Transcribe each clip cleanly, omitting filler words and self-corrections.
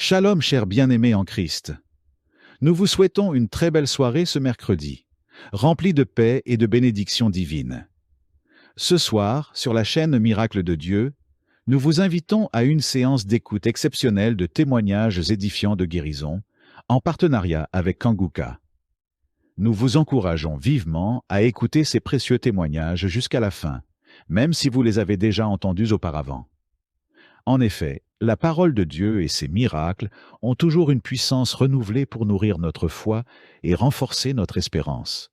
Shalom, chers bien-aimés en Christ. Nous vous souhaitons une très belle soirée ce mercredi, remplie de paix et de bénédictions divines. Ce soir, sur la chaîne Miracle de Dieu, nous vous invitons à une séance d'écoute exceptionnelle de témoignages édifiants de guérison, en partenariat avec Kanguka. Nous vous encourageons vivement à écouter ces précieux témoignages jusqu'à la fin, même si vous les avez déjà entendus auparavant. En effet, la parole de Dieu et ses miracles ont toujours une puissance renouvelée pour nourrir notre foi et renforcer notre espérance.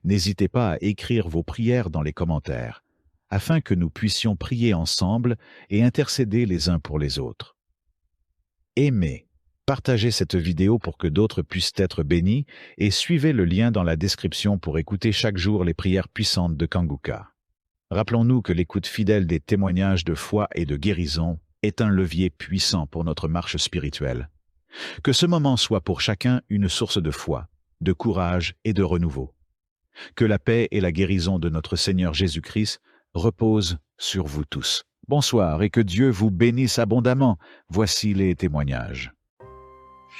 N'hésitez pas à écrire vos prières dans les commentaires, afin que nous puissions prier ensemble et intercéder les uns pour les autres. Aimez, partagez cette vidéo pour que d'autres puissent être bénis et suivez le lien dans la description pour écouter chaque jour les prières puissantes de Kanguka. Rappelons-nous que l'écoute fidèle des témoignages de foi et de guérison est un levier puissant pour notre marche spirituelle. Que ce moment soit pour chacun une source de foi, de courage et de renouveau. Que la paix et la guérison de notre Seigneur Jésus-Christ reposent sur vous tous. Bonsoir et que Dieu vous bénisse abondamment. Voici les témoignages.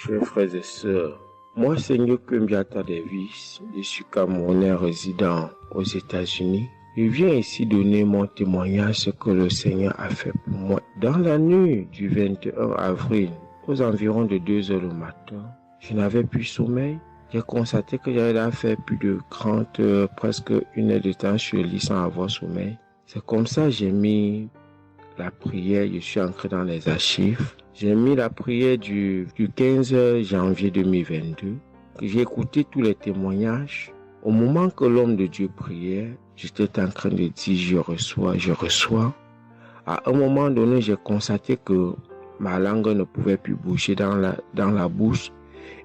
Chers frères et sœurs, moi Seigneur Kumbiata Davis, je suis Camerounais résident aux États-Unis. Je viens ici donner mon témoignage ce que le Seigneur a fait pour moi. Dans la nuit du 21 avril, aux environs de 2 heures le matin, je n'avais plus sommeil. J'ai constaté que j'avais fait plus de 30 heures, presque 1 heure de temps sur le lit sans avoir sommeil. C'est comme ça que j'ai mis la prière, je suis entré dans les archives. J'ai mis la prière du 15 janvier 2022. J'ai écouté tous les témoignages. Au moment que l'homme de Dieu priait, j'étais en train de dire je reçois. À un moment donné, j'ai constaté que ma langue ne pouvait plus bouger dans la bouche.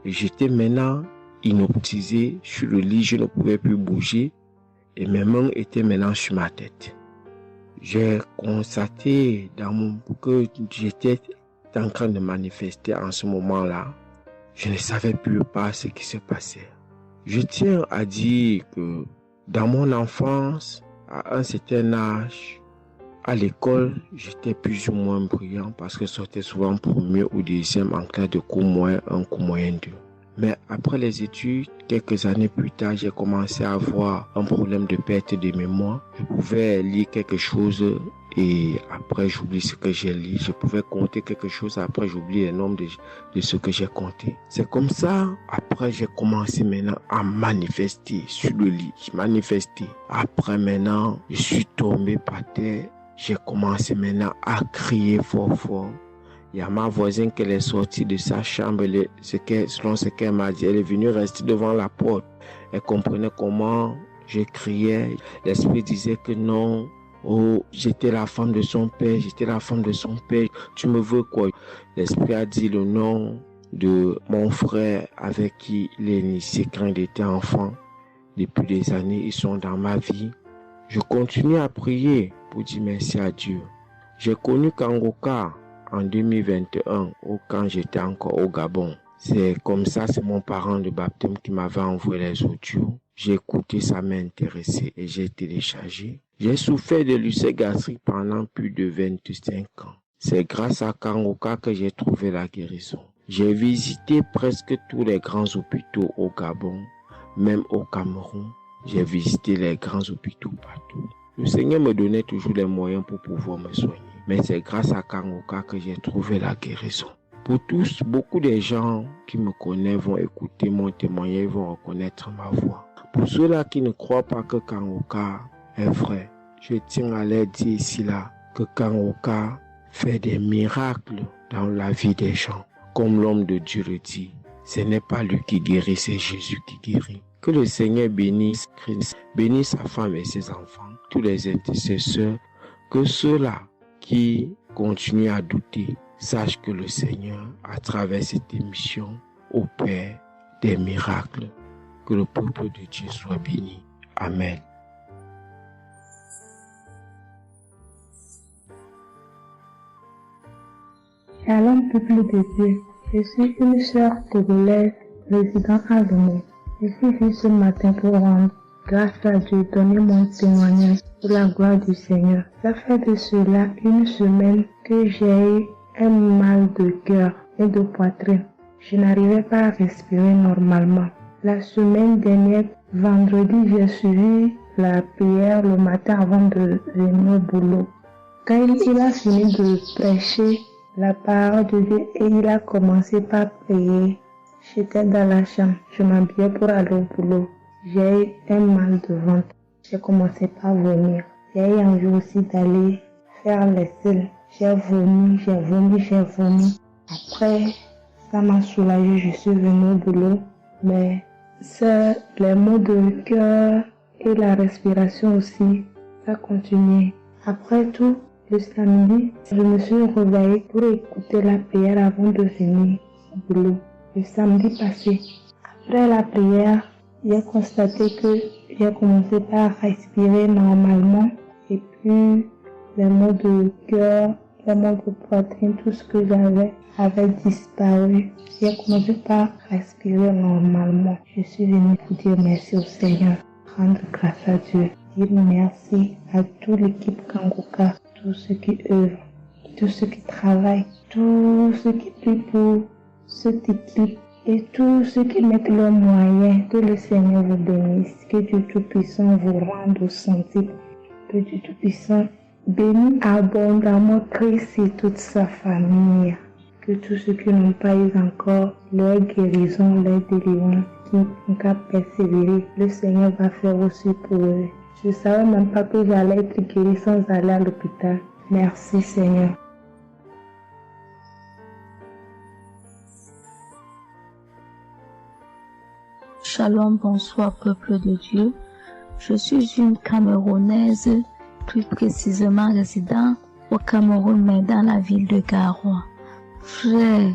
Et j'étais maintenant inoptisé sur le lit, je ne pouvais plus bouger. Et mes mains étaient maintenant sur ma tête. J'ai constaté que j'étais en train de manifester en ce moment-là. Je ne savais plus pas ce qui se passait. Je tiens à dire que dans mon enfance, à un certain âge, à l'école, j'étais plus ou moins brillant parce que je sortais souvent premier ou deuxième en classe de cours moyen 1, cours moyen 2. Mais après les études, quelques années plus tard, j'ai commencé à avoir un problème de perte de mémoire. Je pouvais lire quelque chose et après j'oublie ce que j'ai lu. Je pouvais compter quelque chose, après j'oublie le nombre de ce que j'ai compté. C'est comme ça, après j'ai commencé maintenant à manifester sur le lit. Je manifestais. Après maintenant, je suis tombé par terre. J'ai commencé maintenant à crier fort fort. Il y a ma voisine qui est sortie de sa chambre, selon ce qu'elle m'a dit, elle est venue rester devant la porte. Elle comprenait comment je criais. L'esprit disait que non, oh, j'étais la femme de son père, tu me veux quoi? L'esprit a dit le nom de mon frère avec qui il est initié quand il était enfant. Depuis des années, ils sont dans ma vie. Je continue à prier pour dire merci à Dieu. J'ai connu Kanguka en 2021, quand j'étais encore au Gabon. C'est comme ça, c'est mon parent de baptême qui m'avait envoyé les audios. J'ai écouté, ça m'a intéressé et j'ai téléchargé. J'ai souffert de l'ulcère gastrique pendant plus de 25 ans. C'est grâce à Kanguka que j'ai trouvé la guérison. J'ai visité presque tous les grands hôpitaux au Gabon, même au Cameroun. J'ai visité les grands hôpitaux partout. Le Seigneur me donnait toujours les moyens pour pouvoir me soigner. Mais c'est grâce à Kanguka que j'ai trouvé la guérison. Pour tous, beaucoup de gens qui me connaissent vont écouter mon témoignage, vont reconnaître ma voix. Pour ceux-là qui ne croient pas que Kanguka est vrai, je tiens à leur dire ici là que Kanguka fait des miracles dans la vie des gens. Comme l'homme de Dieu le dit, ce n'est pas lui qui guérit, c'est Jésus qui guérit. Que le Seigneur bénisse Christ, bénisse sa femme et ses enfants, tous les intercesseurs, que ceux-là qui continuent à douter, sachent que le Seigneur, à travers cette émission, opère des miracles. Que le peuple de Dieu soit béni. Amen. Shalom, peuple de Dieu. Je suis une sœur togolaise résidant à Lomé. Je suis venue ce matin pour rendre grâce à Dieu, donner mon témoignage pour la gloire du Seigneur. Ça fait de cela une semaine que j'ai eu un mal de cœur et de poitrine. Je n'arrivais pas à respirer normalement. La semaine dernière, vendredi, j'ai suivi la prière le matin avant de venir au boulot. Quand il a fini de prêcher la parole de Dieu et il a commencé par prier, j'étais dans la chambre, je m'habillais pour aller au boulot. J'ai eu un mal de ventre. J'ai commencé par vomir. J'ai eu envie aussi d'aller faire les selles. J'ai vomi. Après, ça m'a soulagé, je suis venue au boulot. Mais c'est les maux de cœur et la respiration aussi, ça continuait. Après tout, le samedi, je me suis réveillée pour écouter la prière avant de venir au boulot. Le samedi passé, après la prière, j'ai constaté que j'ai commencé par respirer normalement et puis les maux de cœur, les maux de poitrine, tout ce que j'avais avait disparu. J'ai commencé par respirer normalement. Je suis venue pour dire merci au Seigneur, rendre grâce à Dieu, dire merci à toute l'équipe Kangoka, tous ceux qui œuvrent, tous ceux qui travaillent, tous ceux qui prient pour cette équipe et tous ceux qui mettent leurs moyens. Que le Seigneur vous bénisse, que Dieu Tout-Puissant vous rende au centime, que Dieu Tout-Puissant bénisse abondamment Christ et toute sa famille. Que tous ceux qui n'ont pas eu encore leur guérison, leur délivrance, qui n'ont qu'à persévérer, le Seigneur va faire aussi pour eux. Je ne savais même pas que j'allais être guérie sans aller à l'hôpital. Merci Seigneur. Shalom, bonsoir peuple de Dieu. Je suis une Camerounaise, plus précisément résident au Cameroun, mais dans la ville de Garoua. Frère,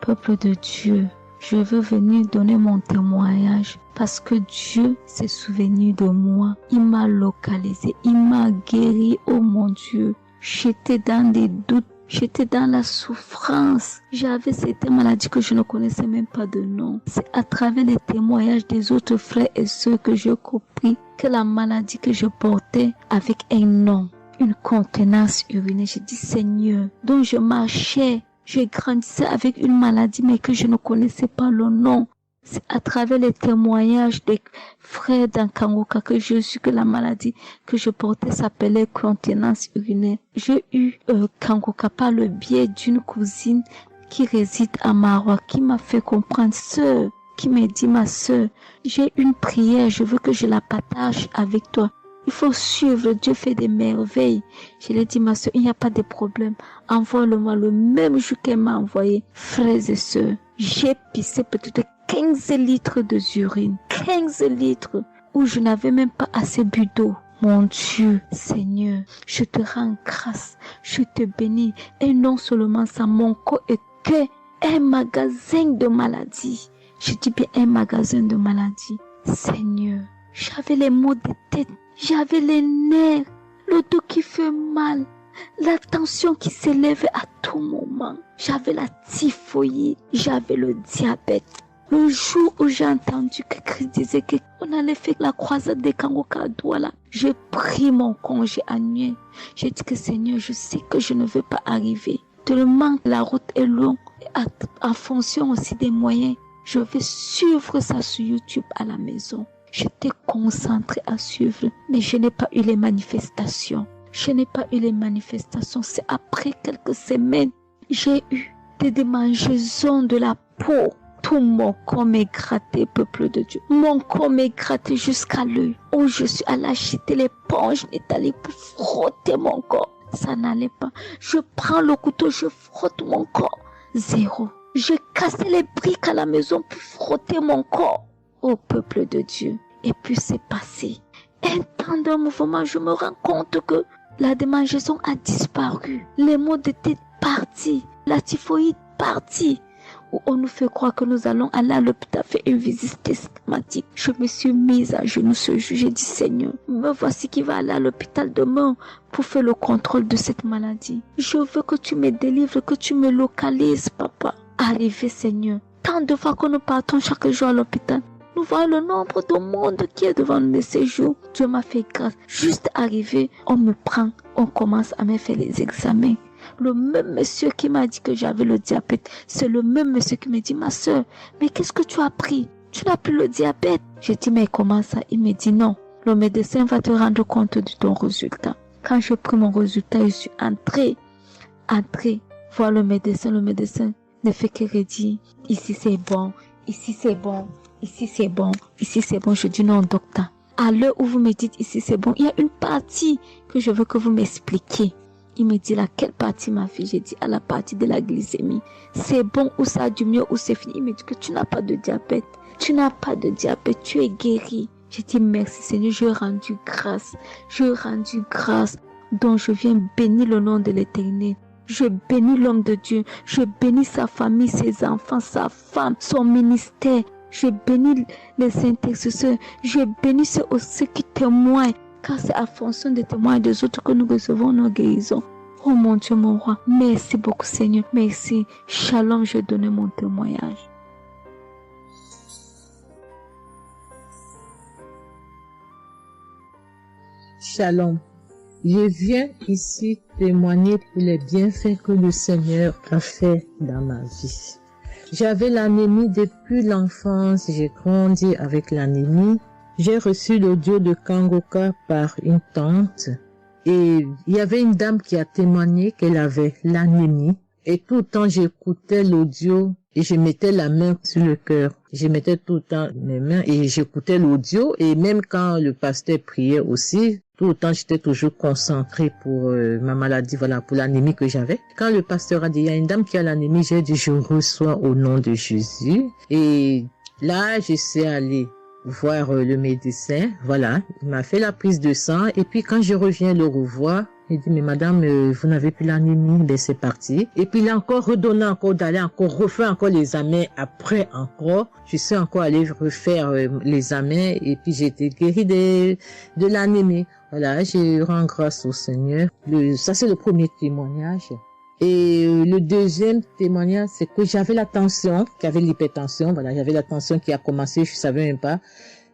peuple de Dieu, je veux venir donner mon témoignage parce que Dieu s'est souvenu de moi. Il m'a localisé, il m'a guéri, oh mon Dieu. J'étais dans des doutes, j'étais dans la souffrance. J'avais cette maladie que je ne connaissais même pas de nom. C'est à travers les témoignages des autres frères et sœurs que j'ai compris que la maladie que je portais avec un nom, une contenance urinaire. J'ai dit Seigneur, donc je marchais. Je grandissais avec une maladie mais que je ne connaissais pas le nom. C'est à travers les témoignages des frères d'Ankangoka que je suis que la maladie que je portais s'appelait continence urinaire. J'ai eu Kangoka par le biais d'une cousine qui réside à Marois, qui m'a fait comprendre, sœur, qui m'a dit ma sœur, j'ai une prière, je veux que je la partage avec toi. Il faut suivre, Dieu fait des merveilles. Je lui ai dit, ma soeur, il n'y a pas de problème. Envoie-le-moi le même jour qu'elle m'a envoyé. Frères et sœurs, j'ai pissé peut-être 15 litres d'urine. 15 litres où je n'avais même pas assez bu d'eau. Mon Dieu, Seigneur, je te rends grâce. Je te bénis. Et non seulement ça, mon corps est qu'un magasin de maladies. Je dis bien un magasin de maladies. Seigneur, j'avais les maux de tête. J'avais les nerfs, le dos qui fait mal, la tension qui s'élevait à tout moment. J'avais la typhoïde, j'avais le diabète. Le jour où j'ai entendu que Christ disait qu'on allait faire la croisade des Kangoka à Douala, j'ai pris mon congé annuel. J'ai dit que Seigneur, je sais que je ne veux pas arriver. Tellement la route est longue, en fonction aussi des moyens. Je vais suivre ça sur YouTube à la maison. J'étais concentrée à suivre, mais je n'ai pas eu les manifestations. C'est après quelques semaines, j'ai eu des démangeaisons de la peau. Tout mon corps m'est gratté, peuple de Dieu. Mon corps m'est gratté jusqu'à l'œil. Où je suis allée acheter l'éponge, allée pour frotter mon corps. Ça n'allait pas. Je prends le couteau, je frotte mon corps. Zéro. J'ai cassé les briques à la maison pour frotter mon corps. Ô peuple de Dieu. Et puis c'est passé. Un temps de mouvement, je me rends compte que la démangeaison a disparu. Les maux de tête partis. La typhoïde partie. Où on nous fait croire que nous allons aller à l'hôpital faire une visite systématique. Je me suis mise à genoux ce jour. J'ai dit Seigneur, me voici qui va aller à l'hôpital demain pour faire le contrôle de cette maladie. Je veux que tu me délivres, que tu me localises, papa. Arrivé Seigneur. Tant de fois que nous partons chaque jour à l'hôpital. Nous voyons le nombre de monde qui est devant nous de ces jours. Dieu m'a fait grâce. Juste arrivé, on me prend, on commence à me faire les examens. Le même monsieur qui m'a dit que j'avais le diabète, c'est le même monsieur qui me dit, ma soeur, mais qu'est-ce que tu as pris? Tu n'as plus le diabète. J'ai dit, mais comment ça? Il me dit, non, le médecin va te rendre compte de ton résultat. Quand j'ai pris mon résultat, je suis entrée voir le médecin ne fait que redire, ici c'est bon, ici c'est bon, ici c'est bon, ici c'est bon. Je dis non, docteur. À l'heure où vous me dites ici c'est bon, il y a une partie que je veux que vous m'expliquiez. Il me dit laquelle partie, ma fille? J'ai dit à la partie de la glycémie. C'est bon ou ça a du mieux ou c'est fini? Il me dit que tu n'as pas de diabète. Tu n'as pas de diabète, tu es guéri. J'ai dit merci Seigneur, je rendu grâce. Donc je viens bénir le nom de l'Éternel. Je bénis l'homme de Dieu. Je bénis sa famille, ses enfants, sa femme, son ministère. Je bénis les intercesseurs. Je bénis ceux qui témoignent. Car c'est à fonction des témoins des autres que nous recevons nos guérisons. Oh mon Dieu, mon roi. Merci beaucoup Seigneur. Merci. Shalom, je donne mon témoignage. Shalom. Je viens ici témoigner pour les bienfaits que le Seigneur a fait dans ma vie. J'avais l'anémie depuis l'enfance, j'ai grandi avec l'anémie. J'ai reçu l'audio de Kangoka par une tante et il y avait une dame qui a témoigné qu'elle avait l'anémie. Et tout le temps j'écoutais l'audio et je mettais la main sur le cœur. Je mettais tout le temps mes mains et j'écoutais l'audio et même quand le pasteur priait aussi, tout le temps, j'étais toujours concentrée pour ma maladie, voilà, pour l'anémie que j'avais. Quand le pasteur a dit, il y a une dame qui a l'anémie, j'ai dit, je reçois au nom de Jésus. Et là, je suis allée voir le médecin, voilà, il m'a fait la prise de sang. Et puis, quand je reviens le revoir, il dit, mais madame, vous n'avez plus l'anémie, ben c'est parti. Et puis, il a encore redonné d'aller refaire encore l'examen. Après encore, je suis encore allée refaire l'examen et puis j'ai été guérie de l'anémie. Voilà, je rends grâce au Seigneur. Ça, c'est le premier témoignage. Et le deuxième témoignage, c'est que j'avais la tension, j'avais l'hypertension. Voilà, j'avais la tension qui a commencé, je savais même pas.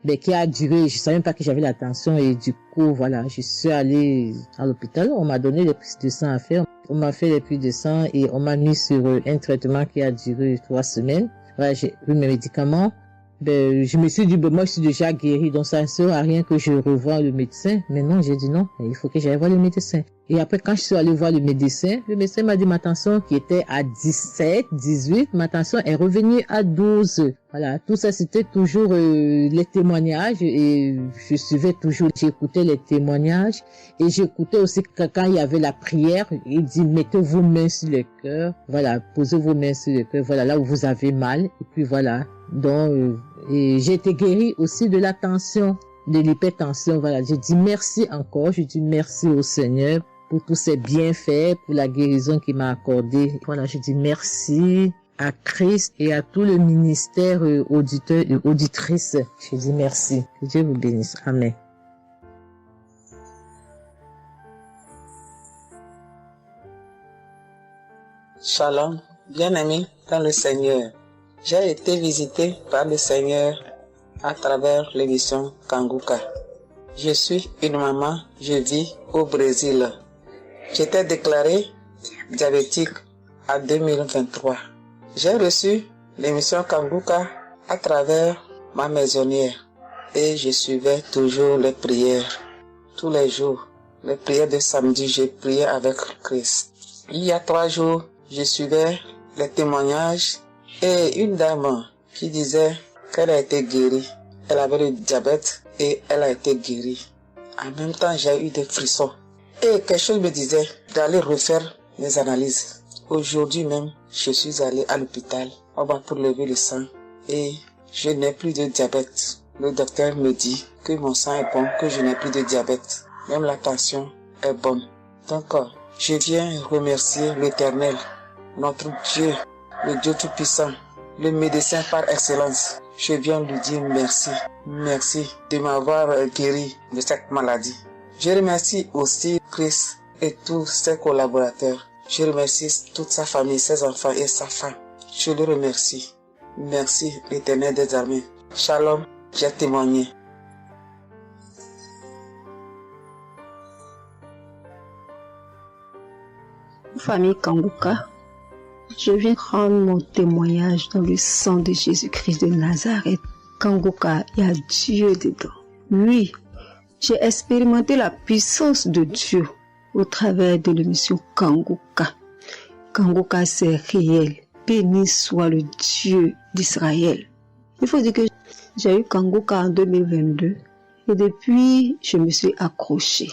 Mais qui a duré, je savais même pas que j'avais la tension et du coup, voilà, je suis allée à l'hôpital, on m'a donné les prises de sang à faire, on m'a fait les prises de sang et on m'a mis sur un traitement qui a duré 3 semaines. Voilà, j'ai pris mes médicaments. Ben, je me suis dit, ben, moi, je suis déjà guérie, donc ça ne sert à rien que je revoie le médecin. Mais non, j'ai dit non, il faut que j'aille voir le médecin. Et après, quand je suis allée voir le médecin m'a dit ma tension qui était à 17, 18, ma tension est revenue à 12. Voilà, tout ça, c'était toujours les témoignages et je suivais toujours, j'écoutais les témoignages et j'écoutais aussi que quand il y avait la prière, il dit, mettez vos mains sur le cœur, voilà, posez vos mains sur le cœur, voilà, là où vous avez mal, et puis voilà. Donc, et j'ai été guérie aussi de la tension, de l'hypertension, voilà. Je dis merci encore, je dis merci au Seigneur pour tous ses bienfaits, pour la guérison qu'il m'a accordée. Voilà, je dis merci à Christ et à tout le ministère auditeur et auditrice. Je dis merci. Que Dieu vous bénisse. Amen. Shalom, bien-aimé dans le Seigneur. J'ai été visité par le Seigneur à travers l'émission Kangoka. Je suis une maman, je vis au Brésil. J'étais déclarée diabétique en 2023. J'ai reçu l'émission Kangoka à travers ma maisonnière et je suivais toujours les prières. Tous les jours, les prières de samedi, j'ai prié avec Christ. Il y a 3 jours, je suivais les témoignages et une dame qui disait qu'elle a été guérie. Elle avait le diabète et elle a été guérie. En même temps, j'ai eu des frissons. Et quelque chose me disait d'aller refaire mes analyses. Aujourd'hui même, je suis allé à l'hôpital. On va pour lever le sang et je n'ai plus de diabète. Le docteur me dit que mon sang est bon, que je n'ai plus de diabète. Même la tension est bonne. Donc, je viens remercier l'Éternel, notre Dieu, le Dieu Tout-Puissant, le médecin par excellence. Je viens lui dire merci. Merci de m'avoir guéri de cette maladie. Je remercie aussi Christ et tous ses collaborateurs. Je remercie toute sa famille, ses enfants et sa femme. Je le remercie. Merci l'Éternel des armées. Shalom, j'ai témoigné. famille Kanguka, je viens rendre mon témoignage dans le sang de Jésus-Christ de Nazareth. Kanguka, il y a Dieu dedans. Oui, j'ai expérimenté la puissance de Dieu au travers de l'émission Kanguka. Kanguka, c'est réel. Béni soit le Dieu d'Israël. Il faut dire que j'ai eu Kanguka en 2022 et depuis, je me suis accrochée.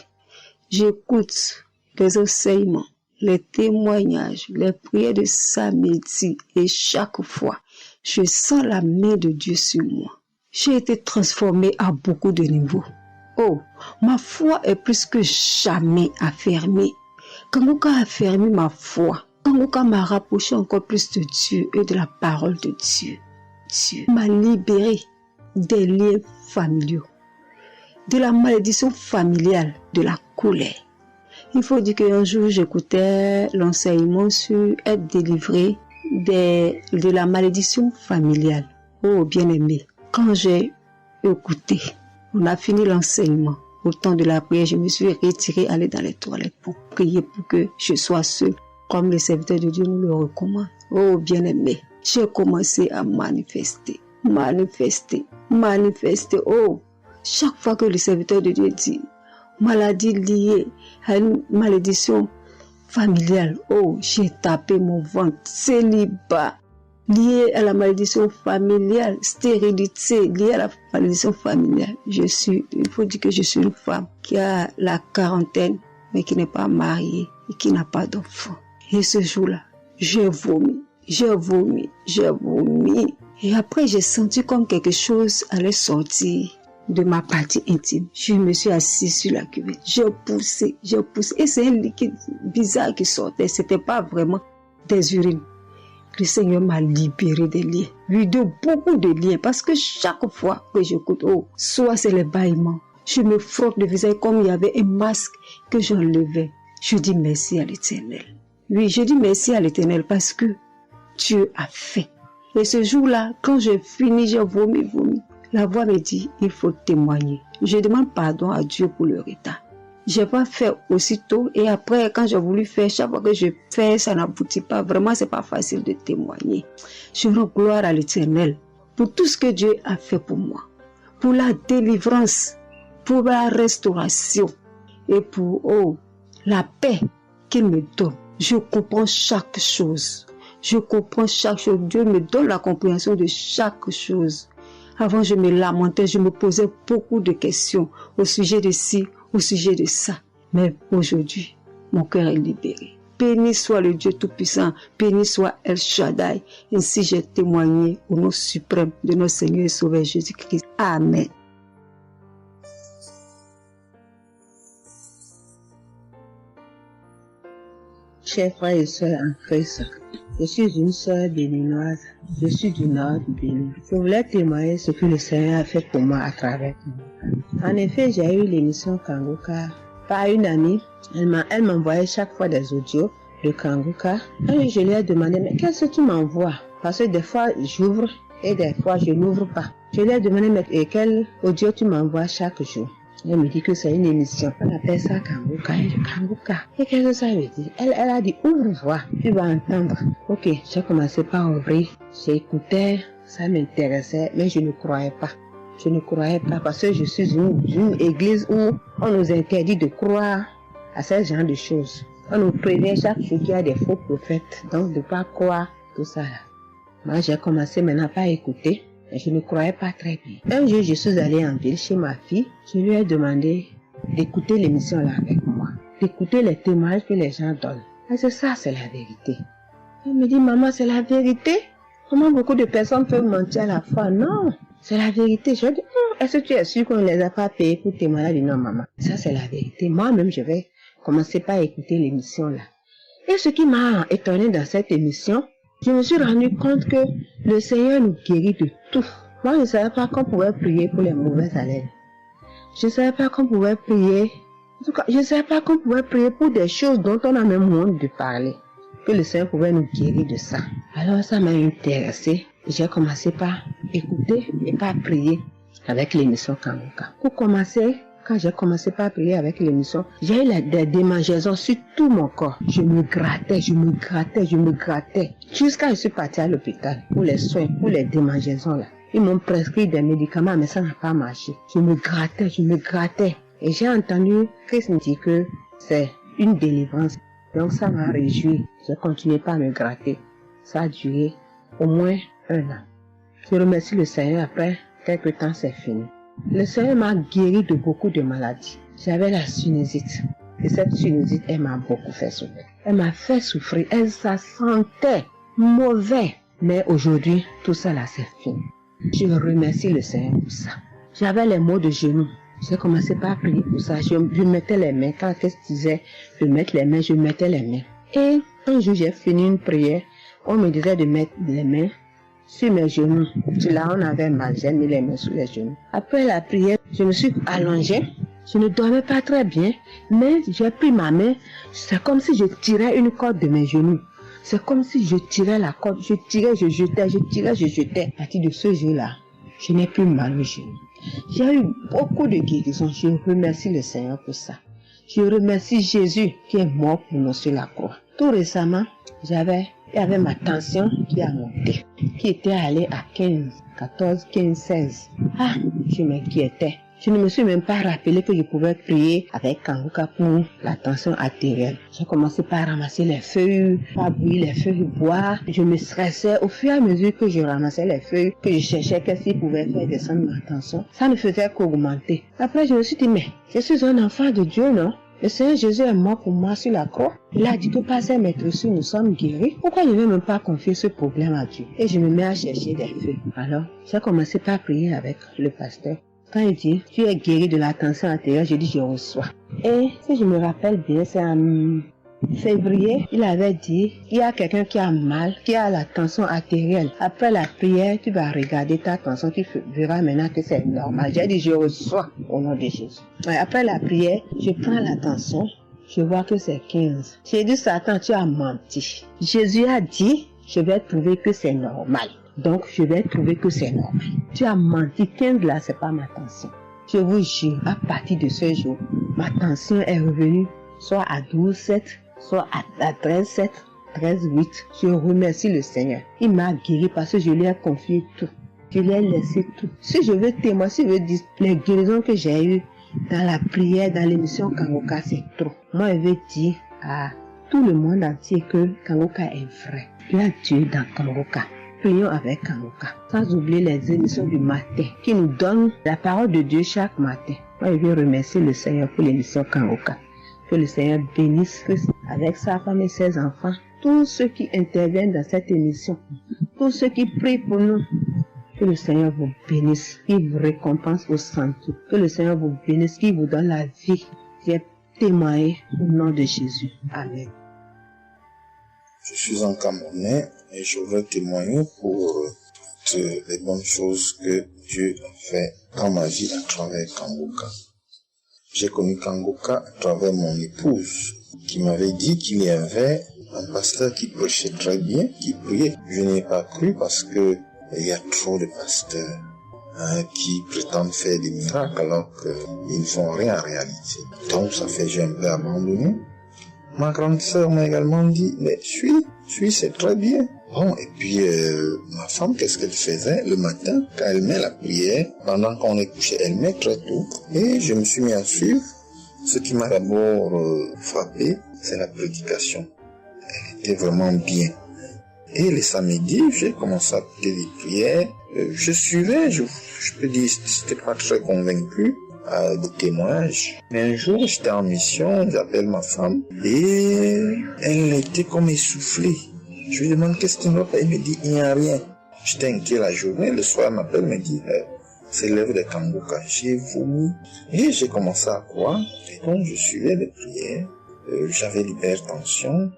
J'écoute les enseignements, les témoignages, les prières de samedi et chaque fois, je sens la main de Dieu sur moi. J'ai été transformée à beaucoup de niveaux. Oh, ma foi est plus que jamais affermie. Kanguka a affermi ma foi. Kanguka m'a rapproché encore plus de Dieu et de la parole de Dieu. Dieu m'a libéré des liens familiaux, de la malédiction familiale, de la colère. Il faut dire qu'un jour, j'écoutais l'enseignement sur être délivré de la malédiction familiale. Oh, bien-aimé, quand j'ai écouté, on a fini l'enseignement. Au temps de la prière, je me suis retirée, aller dans les toilettes pour prier pour que je sois seule, comme le serviteur de Dieu nous le recommande. Oh, bien-aimé, j'ai commencé à manifester. Oh, chaque fois que le serviteur de Dieu dit maladie liée à une malédiction familiale, oh, j'ai tapé mon ventre. Célibat lié à la malédiction familiale, stérilité liée à la malédiction familiale. Il faut dire que je suis une femme qui a la quarantaine, mais qui n'est pas mariée et qui n'a pas d'enfant. Et ce jour-là, j'ai vomi. Et après, j'ai senti comme quelque chose allait sortir de ma partie intime. Je me suis assise sur la cuvette. J'ai poussé. Et c'est un liquide bizarre qui sortait. C'était pas vraiment des urines. Le Seigneur m'a libéré des liens. Oui, de beaucoup de liens. Parce que chaque fois que j'écoute, oh, soit c'est les bâillements. Je me frotte le visage comme il y avait un masque que j'enlevais. Je dis merci à l'Éternel. Oui, je dis merci à l'Éternel parce que Dieu a fait. Et ce jour-là, quand j'ai fini, j'ai vomi. La voix me dit, il faut témoigner. Je demande pardon à Dieu pour le retard. Je n'ai pas fait aussitôt et après, quand j'ai voulu faire, chaque fois que je fais, ça n'aboutit pas. Vraiment, c'est pas facile de témoigner. Je rends gloire à l'Éternel pour tout ce que Dieu a fait pour moi. Pour la délivrance, pour la restauration et pour la paix qu'il me donne. Je comprends chaque chose. Dieu me donne la compréhension de chaque chose. Avant, je me lamentais, je me posais beaucoup de questions au sujet de ci, au sujet de ça. Mais aujourd'hui, mon cœur est libéré. Béni soit le Dieu Tout-Puissant, béni soit El Shaddai. Ainsi j'ai témoigné au nom suprême de notre Seigneur et Sauveur Jésus-Christ. Amen. Chers frères et sœurs en Christ, je suis une sœur béninoise, je suis du nord du Bénin. Je voulais témoigner ce que le Seigneur a fait pour moi à travers moi. En effet, j'ai eu l'émission Kanguka par une amie. Elle m'envoyait chaque fois des audios de Kanguka. Et je lui ai demandé, mais qu'est-ce que tu m'envoies? Parce que des fois, j'ouvre et des fois, je n'ouvre pas. Je lui ai demandé, mais quel audio tu m'envoies chaque jour? Elle me dit que c'est une émission. On appelle ça Kanguka. Kanguka. Et qu'est-ce que ça veut dire? Elle a dit, ouvre-toi, tu vas entendre. Ok, j'ai commencé par ouvrir. J'écoutais, ça m'intéressait, mais je ne croyais pas. Parce que je suis une église où on nous interdit de croire à ce genre de choses. On nous prévient chaque jour qu'il y a des faux prophètes, donc de ne pas croire tout ça là. Moi, j'ai commencé maintenant par écouter. Je ne croyais pas très bien. Un jour, je suis allée en ville chez ma fille. Je lui ai demandé d'écouter l'émission là avec moi, d'écouter les témoignages que les gens donnent. Et c'est ça, c'est la vérité. Elle me dit, maman, c'est la vérité? Comment beaucoup de personnes peuvent mentir à la fois? Non, c'est la vérité. Je lui ai dit, est-ce que tu es sûr qu'on ne les a pas payés pour témoigner? Elle dit, non, maman, ça c'est la vérité. Moi-même, je vais commencer par écouter l'émission là. Et ce qui m'a étonné dans cette émission, je me suis rendu compte que le Seigneur nous guérit de tout. Moi, je ne savais pas qu'on pouvait prier pour les mauvaises haleines. Je ne savais pas qu'on pouvait prier. En tout cas, je ne savais pas qu'on pouvait prier pour des choses dont on a même honte de parler. Que le Seigneur pouvait nous guérir de ça. Alors, ça m'a intéressé. J'ai commencé par écouter et par prier avec l'émission Kanguka. Pour commencer, quand j'ai commencé par prier avec l'émission, j'ai eu des démangeaisons sur tout mon corps. Je me grattais. Jusqu'à ce que je suis partie à l'hôpital pour les soins, pour les démangeaisons là. Ils m'ont prescrit des médicaments, mais ça n'a pas marché. Je me grattais. Et j'ai entendu Christ me dire que c'est une délivrance. Donc ça m'a réjoui. J'ai continué par me gratter. Ça a duré au moins 1 an. Je remercie le Seigneur, après quelques temps c'est fini. Le Seigneur m'a guéri de beaucoup de maladies. J'avais la sinusite. Et cette sinusite, elle m'a beaucoup fait souffrir. Elle m'a fait souffrir. Ça sentait mauvais. Mais aujourd'hui, tout ça là, c'est fini. Je remercie le Seigneur pour ça. J'avais les maux de genoux. J'ai commencé par prier pour ça. Je mettais les mains. Quand qu'est-ce que disait de mettre les mains, je mettais les mains. Et un jour, j'ai fini une prière. On me disait de mettre les mains sur mes genoux. Là, on avait mal. J'ai mis les mains sur les genoux. Après la prière, je me suis allongée. Je ne dormais pas très bien. Mais j'ai pris ma main. C'est comme si je tirais une corde de mes genoux. C'est comme si je tirais la corde. Je tirais, je jetais. À partir de ce jour-là, je n'ai plus mal aux genoux. J'ai eu beaucoup de guérisons. Je remercie le Seigneur pour ça. Je remercie Jésus qui est mort pour nous sur la croix. Tout récemment, il y avait ma tension qui a monté, qui était allée à 15, 14, 15, 16. Ah, je m'inquiétais. Je ne me suis même pas rappelé que je pouvais prier avec Kanguka pour la tension artérielle. J'ai commencé par ramasser les feuilles, par bouillir les feuilles, boire. Je me stressais au fur et à mesure que je ramassais les feuilles, que je cherchais qu'est-ce qui pouvait faire descendre ma tension. Ça ne faisait qu'augmenter. Après, je me suis dit, mais je suis un enfant de Dieu, non? Le Seigneur Jésus est mort pour moi sur la croix. Il a dit que par ses maîtresses, nous sommes guéris. Pourquoi je ne vais même pas confier ce problème à Dieu? Et je me mets à chercher des feuilles. Alors, j'ai commencé par prier avec le pasteur. Quand il dit, tu es guéri de la tension artérielle, je dis, je reçois. Et si je me rappelle bien, c'est en février, il avait dit, il y a quelqu'un qui a mal, qui a la tension artérielle. Après la prière, tu vas regarder ta tension, tu verras maintenant que c'est normal. J'ai dit, je reçois au nom de Jésus. Et après la prière, je prends la tension, je vois que c'est 15. J'ai dit, Satan, tu as menti. Jésus a dit, je vais trouver que c'est normal. Donc, je vais trouver que c'est normal. Tu as menti, 15 là, c'est pas ma tension. Je vous jure, à partir de ce jour, ma tension est revenue soit à 12,7, soit à 13,7, 13,8. Je remercie le Seigneur. Il m'a guéri parce que je lui ai confié tout. Je lui ai laissé tout. Si je veux témoigner, si je veux dire les guérisons que j'ai eues dans la prière, dans l'émission Kanguka, c'est trop. Moi, je veux dire à tout le monde entier que Kanguka est vrai. Il y a Dieu dans Kanguka. Prions avec Kanguka, sans oublier les émissions du matin qui nous donnent la parole de Dieu chaque matin. Moi, je veux remercier le Seigneur pour l'émission Kanguka. Que le Seigneur bénisse Christ avec sa femme et ses enfants, tous ceux qui interviennent dans cette émission, tous ceux qui prient pour nous. Que le Seigneur vous bénisse, qu'il vous récompense au centre. Que le Seigneur vous bénisse, qu'il vous donne la vie. J'ai témoigné au nom de Jésus. Amen. Je suis un Camerounais et je veux témoigner pour toutes les bonnes choses que Dieu a fait dans ma vie à travers Kanguka. J'ai connu Kanguka à travers mon épouse qui m'avait dit qu'il y avait un pasteur qui prêchait très bien, qui priait. Je n'ai pas cru parce que il y a trop de pasteurs qui prétendent faire des miracles alors qu'ils ne font rien en réalité. Donc ça fait que j'ai un peu abandonné. Ma grande sœur m'a également dit, mais suis, c'est très bien. Bon, et puis ma femme, qu'est-ce qu'elle faisait le matin quand elle met la prière, pendant qu'on est couché, elle met très tôt. Et je me suis mis à suivre. Ce qui m'a d'abord frappé, c'est la prédication. Elle était vraiment bien. Et les samedis, j'ai commencé à écouter les prières. Je suivais, je peux dire, j'étais pas très convaincu des témoignages. Mais un jour, j'étais en mission, j'appelle ma femme, et elle était comme essoufflée. Je lui demande qu'est-ce qui ne va pas, elle me dit, il n'y a rien. J'étais inquiet la journée, le soir, elle m'appelle, me dit, c'est l'œuvre de Kanguka. J'ai vomi, et j'ai commencé à croire, et donc je suivais les prières. J'avais l'hypertension.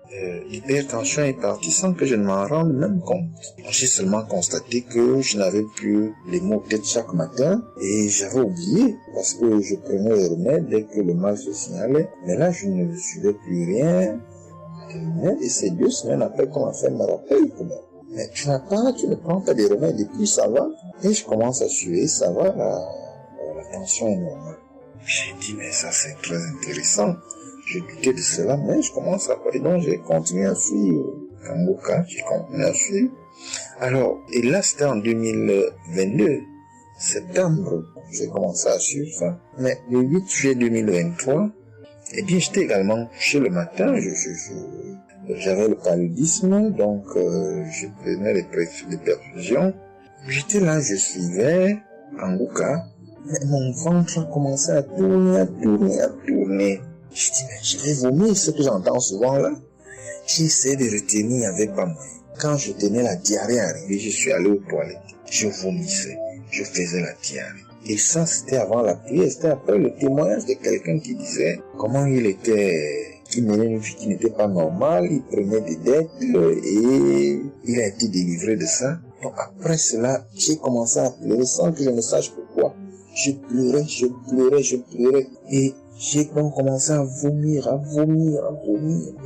L'hypertension est partie sans que je ne m'en rende même compte. J'ai seulement constaté que je n'avais plus les maux de tête chaque matin et j'avais oublié parce que je prenais les remèdes dès que le mal se signalait. Mais là, je ne suivais plus rien. Et c'est 2 semaines après qu'on m'a fait me rappel. Mais tu ne prends pas des remèdes et puis ça va. Et je commence à suivre, ça va, la tension est normale. J'ai dit, mais ça c'est très intéressant. Je doutais de cela, mais je commence à voir. Et donc j'ai continué à suivre Kangoka, j'ai continué à suivre. Alors, et là c'était en 2022, septembre, j'ai commencé à suivre ça. Mais le 8 juillet 2023, eh bien j'étais également couché le matin, j'avais le paludisme, donc je prenais les perfusions. J'étais là, je suivais Kangoka, mais mon ventre a commencé à tourner. Je dis, mais je vais vomir, ce que j'entends souvent là. J'ai essayé de retenir avec pas moyen. Quand je tenais la diarrhée arrivée, je suis allé aux toilettes. Je vomissais, je faisais la diarrhée. Et ça, c'était avant la prière, c'était après le témoignage de quelqu'un qui disait comment il menait une vie qui n'était pas normale, il prenait des dettes et il a été délivré de ça. Donc après cela, j'ai commencé à pleurer sans que je ne sache pourquoi. Je pleurais. Et j'ai donc commencé à vomir.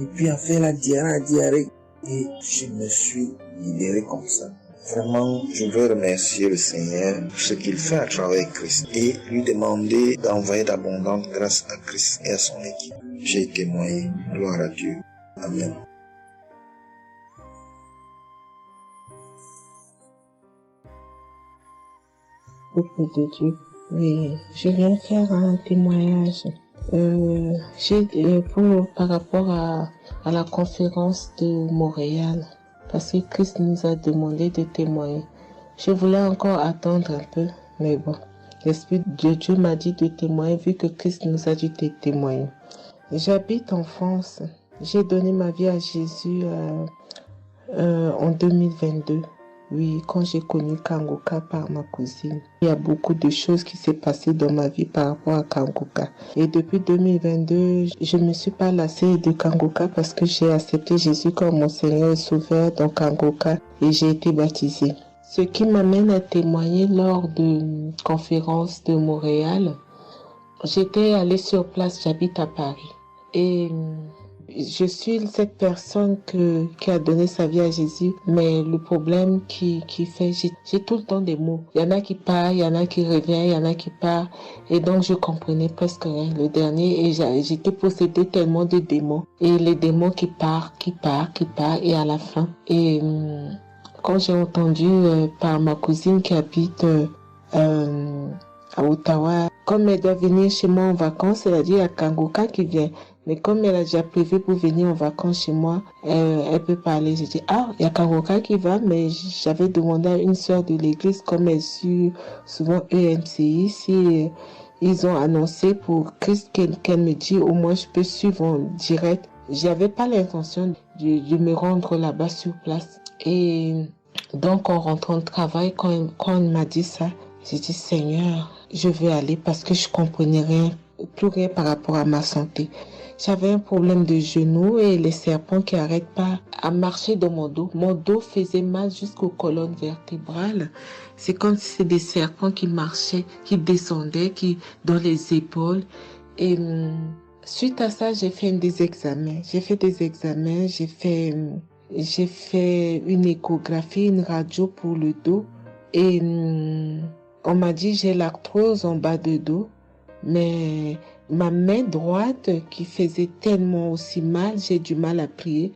Et puis à faire la diarrhée. Et je me suis libéré comme ça. Vraiment, je veux remercier le Seigneur pour ce qu'il fait à travers Christ et lui demander d'envoyer d'abondantes grâces à Christ et à son équipe. J'ai témoigné. Gloire à Dieu. Amen. Peuple de Dieu. Oui, je viens faire un témoignage. Par rapport à la conférence de Montréal, parce que Christ nous a demandé de témoigner. Je voulais encore attendre un peu, mais bon, l'Esprit de Dieu m'a dit de témoigner vu que Christ nous a dit de témoigner. J'habite en France. J'ai donné ma vie à Jésus en 2022. Oui, quand j'ai connu Kangoka par ma cousine. Il y a beaucoup de choses qui s'est passées dans ma vie par rapport à Kangoka. Et depuis 2022, je ne me suis pas lassée de Kangoka parce que j'ai accepté Jésus comme mon Seigneur et Sauveur dans Kangoka et j'ai été baptisée. Ce qui m'amène à témoigner lors de conférence de Montréal. J'étais allée sur place, j'habite à Paris. Et je suis cette personne qui a donné sa vie à Jésus, mais le problème qui fait, j'ai tout le temps des mots. Il y en a qui partent, il y en a qui reviennent, il y en a qui partent, et donc je comprenais presque rien. Le dernier, et j'étais possédée tellement de démons, et les démons qui partent, et à la fin. Et quand j'ai entendu par ma cousine qui habite à Ottawa, comme elle doit venir chez moi en vacances, elle a dit il y a Kangoka qui vient. Mais comme elle a déjà prévu pour venir en vacances chez moi, elle peut parler. J'ai dit, il y a Kangoka qui va, mais j'avais demandé à une sœur de l'église, comme elle suit souvent EMCI, si ils ont annoncé pour Christ qu'elle me dit, au moins je peux suivre en direct. J'avais pas l'intention de me rendre là-bas sur place. Et donc, en rentrant de travail, quand elle m'a dit ça, j'ai dit, Seigneur, je veux aller parce que je comprenais plus rien par rapport à ma santé. J'avais un problème de genou et les serpents qui n'arrêtent pas à marcher dans mon dos. Mon dos faisait mal jusqu'aux colonnes vertébrales. C'est comme si c'était des serpents qui marchaient, qui descendaient, dans les épaules. Et suite à ça, j'ai fait des examens. J'ai fait une échographie, une radio pour le dos. Et on m'a dit j'ai l'arthrose en bas de dos. Mais ma main droite qui faisait tellement aussi mal, j'ai du mal à plier.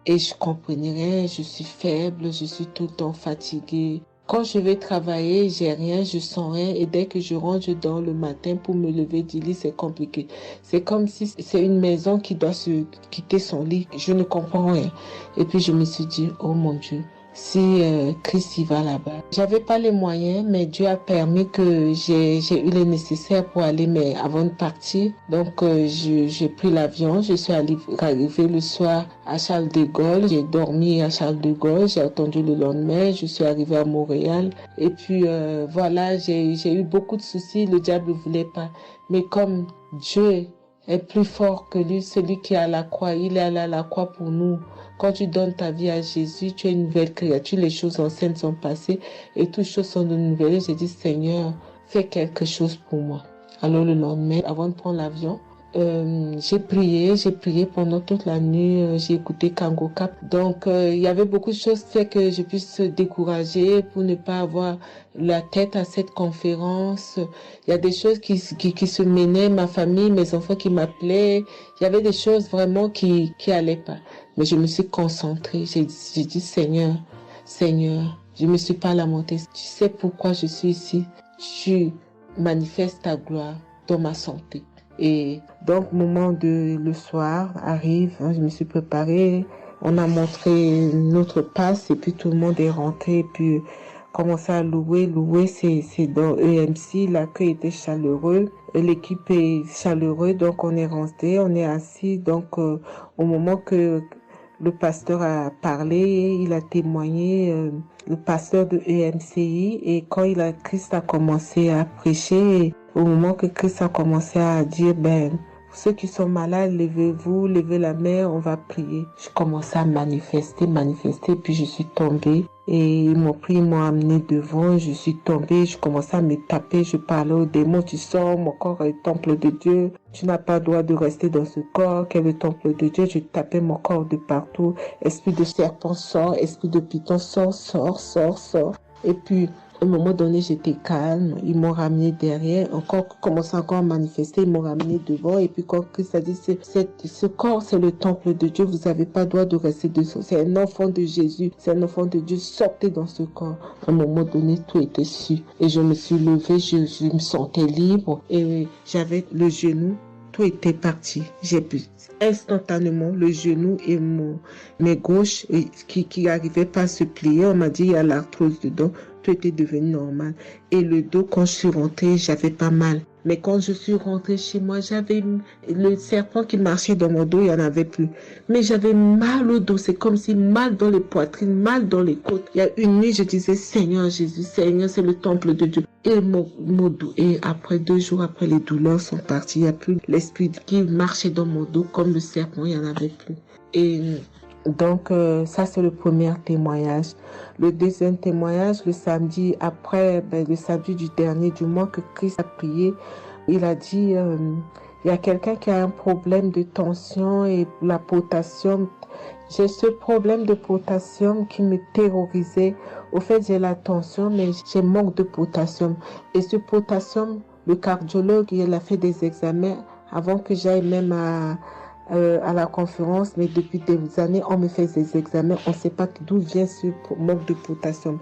Et je comprenais rien, je suis faible, je suis tout le temps fatiguée. Quand je vais travailler, j'ai rien, je sens rien. Et dès que je rentre, je dors le matin pour me lever du lit, c'est compliqué. C'est comme si c'est une maison qui doit se quitter son lit. Je ne comprends rien. Et puis je me suis dit, oh mon Dieu, si Christ y va là-bas. J'avais pas les moyens, mais Dieu a permis que j'ai eu les nécessaires pour aller, mais avant de partir. Donc j'ai pris l'avion, je suis arrivée le soir à Charles de Gaulle, j'ai dormi à Charles de Gaulle, j'ai attendu le lendemain, je suis arrivée à Montréal. Et puis voilà, j'ai eu beaucoup de soucis, le diable ne voulait pas. Mais comme Dieu est plus fort que lui, celui qui est à la croix, il est allé à la croix pour nous. Quand tu donnes ta vie à Jésus, tu es une nouvelle créature, les choses anciennes sont passées et toutes choses sont de nouvelles. J'ai dit, Seigneur, fais quelque chose pour moi. Alors le lendemain, avant de prendre l'avion, J'ai prié pendant toute la nuit, j'ai écouté Kangoka. Donc, il y avait beaucoup de choses qui fait que je puisse décourager pour ne pas avoir la tête à cette conférence. Il y a des choses qui se menaient, ma famille, mes enfants qui m'appelaient. Il y avait des choses vraiment qui allaient pas. Mais je me suis concentrée. J'ai dit, Seigneur, je me suis pas lamentée. Tu sais pourquoi je suis ici. Tu manifestes ta gloire dans ma santé. Et donc, le soir arrive, je me suis préparée, on a montré notre passe et puis tout le monde est rentré et puis commencé à louer. C'est dans EMC, l'accueil était chaleureux, l'équipe est chaleureuse, donc on est rentré, on est assis. Donc, au moment que le pasteur a parlé, il a témoigné, le pasteur de EMCI, et quand Christ a commencé à prêcher, au moment que Christ a commencé à dire, ceux qui sont malades, levez-vous, levez la main, on va prier. Je commençais à manifester, puis je suis tombée. Et ils m'ont pris, ils m'ont amené devant, je suis tombée, je commençais à me taper, je parlais aux démons, tu sors, mon corps est le temple de Dieu, tu n'as pas le droit de rester dans ce corps, qui est le temple de Dieu, je tapais mon corps de partout, esprit de serpent sort, esprit de python sort. Et puis, à un moment donné, j'étais calme. Ils m'ont ramené derrière. Commençant encore à manifester. Ils m'ont ramené devant. Et puis, quand Christ a dit, ce corps, c'est le temple de Dieu. Vous n'avez pas le droit de rester dessous. C'est un enfant de Jésus. C'est un enfant de Dieu. Sortez dans ce corps. À un moment donné, tout était su. Et je me suis levée. Je me sentais libre. Et j'avais le genou. Tout était parti. J'ai pu instantanément le genou et mes gauches qui n'arrivaient pas à se plier. On m'a dit, il y a l'arthrose dedans. Tout était devenu normal. Et le dos, quand je suis rentrée, j'avais pas mal. Mais quand je suis rentrée chez moi, j'avais le serpent qui marchait dans mon dos, il n'y en avait plus. Mais j'avais mal au dos. C'est comme si mal dans les poitrines, mal dans les côtes. Il y a une nuit, je disais, Seigneur Jésus, Seigneur, c'est le temple de Dieu. Et mon dos. Et après 2 jours, après, les douleurs sont parties. Il n'y a plus l'esprit qui marchait dans mon dos comme le serpent, il n'y en avait plus. Et donc, ça, c'est le premier témoignage. Le deuxième témoignage, le samedi après, le samedi du dernier du mois que Christ a prié, il a dit, il y a quelqu'un qui a un problème de tension et la potassium. J'ai ce problème de potassium qui me terrorisait. Au fait, j'ai la tension, mais j'ai manque de potassium. Et ce potassium, le cardiologue, il a fait des examens avant que j'aille même à la conférence, mais depuis des années, on me fait des examens, on ne sait pas d'où vient ce manque de potassium.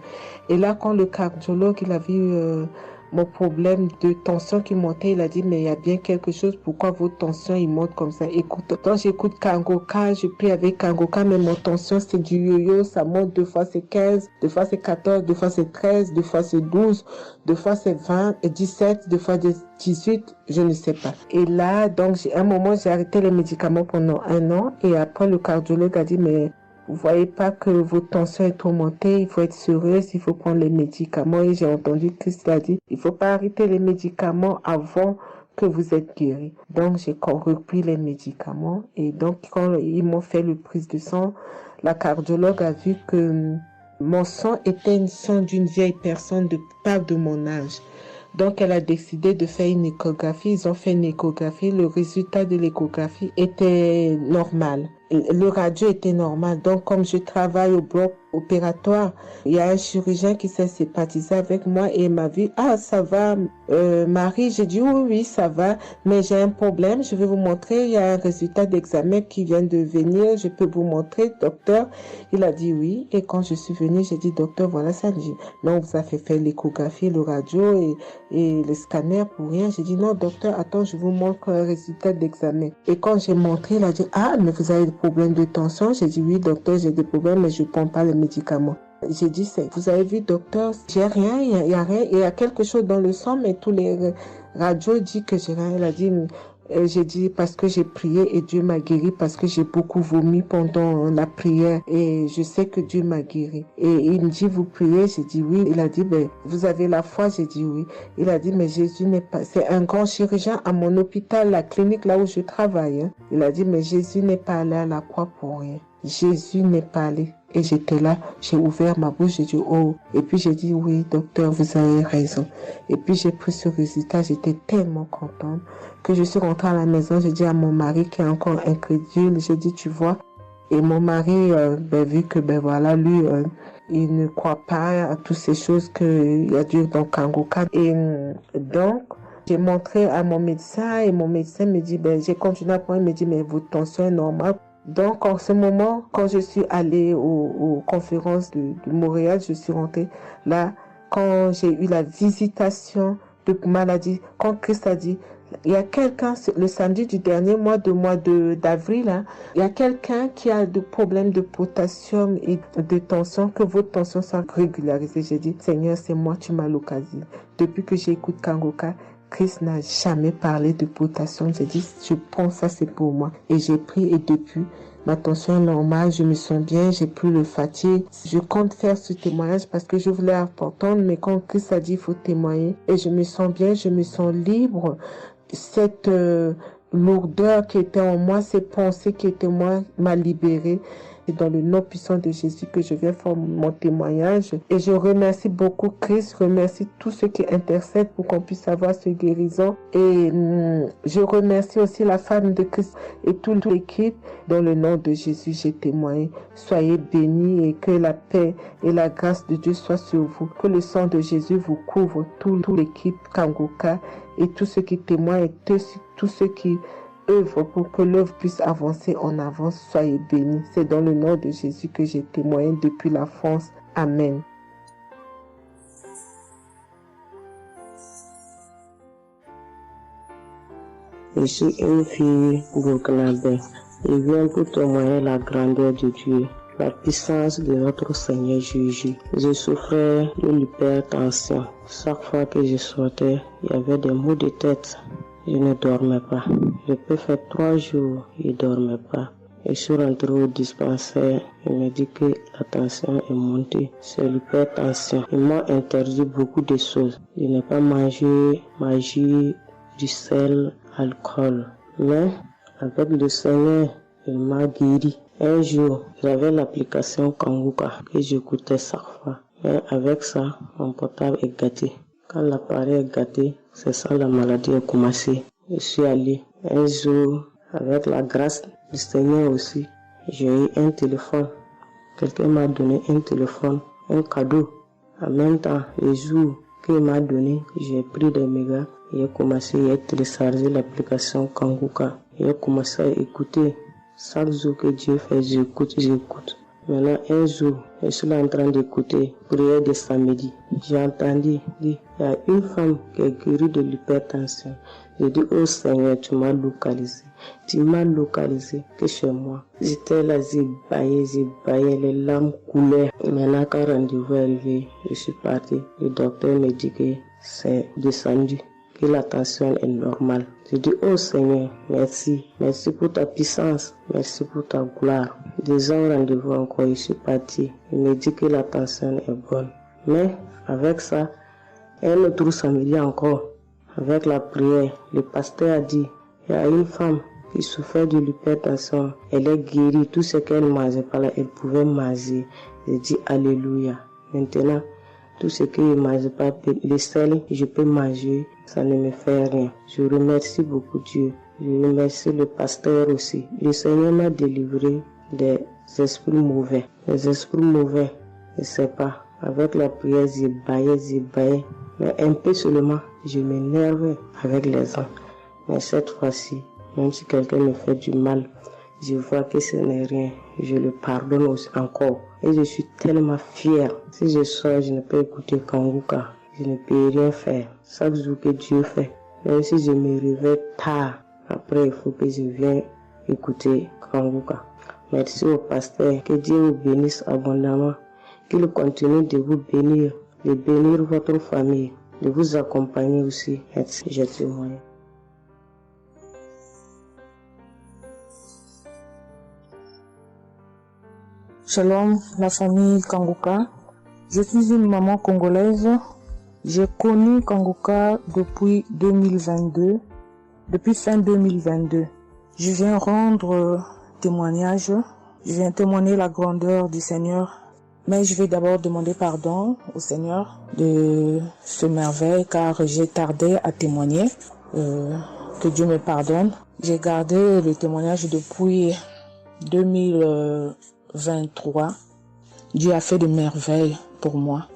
Et là, quand le cardiologue, il a vu mon problème de tension qui montait, il a dit, mais il y a bien quelque chose, pourquoi votre tension, il monte comme ça? Écoute, quand j'écoute Kangoka, je prie avec Kangoka, mais mon tension, c'est du yo-yo, ça monte, 2 fois c'est 15, 2 fois c'est 14, 2 fois c'est 13, 2 fois c'est 12, 2 fois c'est 20, et 17, 2 fois 18, je ne sais pas. Et là, donc, à un moment, j'ai arrêté les médicaments pendant 1 an, et après, le cardiologue a dit, mais vous voyez pas que votre tension est trop montée, il faut être sérieuse, il faut prendre les médicaments. Et j'ai entendu Christ a dit, il faut pas arrêter les médicaments avant que vous êtes guéri. Donc, j'ai repris les médicaments. Et donc, quand ils m'ont fait le prise de sang, la cardiologue a vu que mon sang était un sang d'une vieille personne, pas de mon âge. Donc, elle a décidé de faire une échographie. Ils ont fait une échographie. Le résultat de l'échographie était normal. Le radio était normal. Donc, comme je travaille au bloc opératoire, il y a un chirurgien qui s'est sympathisé avec moi et il m'a vu, ah, ça va, Marie. J'ai dit, oui, ça va, mais j'ai un problème. Je vais vous montrer. Il y a un résultat d'examen qui vient de venir. Je peux vous montrer, docteur. Il a dit oui. Et quand je suis venue, j'ai dit, docteur, voilà ça. Il dit, non, vous avez fait l'échographie, le radio et le scanner pour rien. J'ai dit, non, docteur, attends, je vous montre un résultat d'examen. Et quand j'ai montré, il a dit, ah, mais vous avez des problèmes de tension? J'ai dit, oui, docteur, j'ai des problèmes, mais je ne prends pas les médicaments. J'ai dit, vous avez vu, docteur, j'ai rien, il y a rien, il y a quelque chose dans le sang, mais tous les radios disent que j'ai rien. Elle a dit, j'ai dit, parce que j'ai prié et Dieu m'a guéri, parce que j'ai beaucoup vomi pendant la prière et je sais que Dieu m'a guéri. Et il me dit, vous priez? J'ai dit oui. Il a dit, vous avez la foi? J'ai dit oui. Il a dit, mais Jésus n'est pas, c'est un grand chirurgien à mon hôpital, la clinique là où je travaille. Il a dit, mais Jésus n'est pas allé à la croix pour rien. Jésus n'est pas allé. Et j'étais là, j'ai ouvert ma bouche, j'ai dit oh. Et puis j'ai dit oui, docteur, vous avez raison. Et puis j'ai pris ce résultat, j'étais tellement contente que je suis rentrée à la maison, j'ai dit à mon mari qui est encore incrédule, j'ai dit tu vois. Et mon mari, vu que voilà, lui, il ne croit pas à toutes ces choses qu'il y a Dieu dans Kangoka. Et donc, j'ai montré à mon médecin et mon médecin me dit, j'ai continué à prendre, il me dit, mais votre tension est normale. Donc, en ce moment, quand je suis allée aux conférences de Montréal, je suis rentrée là, quand j'ai eu la visitation de maladie, quand Christ a dit, il y a quelqu'un, le samedi du dernier mois d'avril, hein, il y a quelqu'un qui a des problèmes de potassium et de tension, que votre tension soit régularisée. J'ai dit, Seigneur, c'est moi, tu m'as localisé. Depuis que j'écoute Kangoka, Christ n'a jamais parlé de potassium. J'ai dit, je prends ça, c'est pour moi. Et j'ai pris et depuis, ma tension est normale, je me sens bien, j'ai plus le fatigue. Je compte faire ce témoignage parce que je voulais apprendre, mais quand Christ a dit, il faut témoigner. Et je me sens bien, je me sens libre. Cette lourdeur qui était en moi, ces pensées qui étaient en moi, m'a libérée. C'est dans le nom puissant de Jésus que je viens faire mon témoignage. Et je remercie beaucoup Christ, je remercie tous ceux qui intercèdent pour qu'on puisse avoir ce guérison. Et je remercie aussi la femme de Christ et toute l'équipe. Dans le nom de Jésus, j'ai témoigné. Soyez bénis et que la paix et la grâce de Dieu soient sur vous. Que le sang de Jésus vous couvre, toute l'équipe Kangoka et tous ceux qui témoignent et tous ceux qui œuvre pour que l'œuvre puisse avancer en avant. Soyez bénis. C'est dans le nom de Jésus que j'ai témoigné depuis la France. Amen. Je suis une fille burkinabé. Je viens pour témoigner la grandeur de Dieu, la puissance de notre Seigneur Jésus. Je souffrais de l'hypertension. Chaque fois que je sortais, il y avait des maux de tête. Je ne dormais pas. Je peux faire 3 jours, je ne dormais pas. Et je suis rentré au dispensaire. Il me dit que la tension est montée. C'est l'hypertension. Ils m'ont interdit beaucoup de choses. Je n'ai pas mangé, du sel, alcool. Mais avec le Seigneur, il m'a guéri. Un jour, j'avais l'application Kangoka que j'écoutais chaque fois. Mais avec ça, mon portable est gâté. Quand l'appareil est gâté, c'est ça la maladie a commencé. Je suis allé un jour, avec la grâce du Seigneur aussi, j'ai eu un téléphone. Quelqu'un m'a donné un téléphone, un cadeau. En même temps, le jour qu'il m'a donné, j'ai pris des mégas et j'ai commencé à télécharger l'application Kangoka. J'ai commencé à écouter. Chaque jour que Dieu fait, j'écoute. Maintenant, un jour, je suis là en train d'écouter prière de samedi. J'ai entendu dire, il y a une femme qui est guérie de l'hypertension. J'ai dit, oh Seigneur, tu m'as localisé. Tu m'as localisé que chez moi. J'étais là, j'ai baillé, les larmes coulaient. Maintenant, quand rendez-vous est arrivé, je suis parti. Le docteur me dit que c'est descendu, que la tension est normale. Je dis, oh Seigneur, merci. Merci pour ta puissance. Merci pour ta gloire. Déjà au rendez-vous encore, je suis parti. Il me dit que la tension est bonne. Mais avec ça, un autre samedi encore, avec la prière, le pasteur a dit, il y a une femme qui souffrait de l'hypertension. Elle est guérie. Tout ce qu'elle mangeait par là, elle pouvait manger. J'ai dit, alléluia. Maintenant, tout ce que je ne mange pas, le sel, je peux manger, ça ne me fait rien. Je remercie beaucoup Dieu. Je remercie le pasteur aussi. Le Seigneur m'a délivré des esprits mauvais. Les esprits mauvais, je ne sais pas. Avec la prière, j'ai baillé. Mais un peu seulement, je m'énerve avec les gens. Mais cette fois-ci, même si quelqu'un me fait du mal, je vois que ce n'est rien. Je le pardonne aussi encore. Et je suis tellement fière. Si je sors, je ne peux écouter Kangoka. Je ne peux rien faire. Chaque jour que Dieu fait. Même si je me réveille tard, après il faut que je vienne écouter Kangoka. Merci au pasteur. Que Dieu vous bénisse abondamment. Qu'il continue de vous bénir, de bénir votre famille, de vous accompagner aussi. Merci. Je témoigne. Shalom, la famille Kangoka. Je suis une maman congolaise. J'ai connu Kangoka depuis 2022, depuis fin 2022. Je viens rendre témoignage Je viens témoigner la grandeur du Seigneur. Mais je vais d'abord demander pardon au Seigneur de ce merveille car j'ai tardé à témoigner. Que Dieu me pardonne. J'ai gardé le témoignage depuis 2023. Dieu a fait de merveilles pour moi.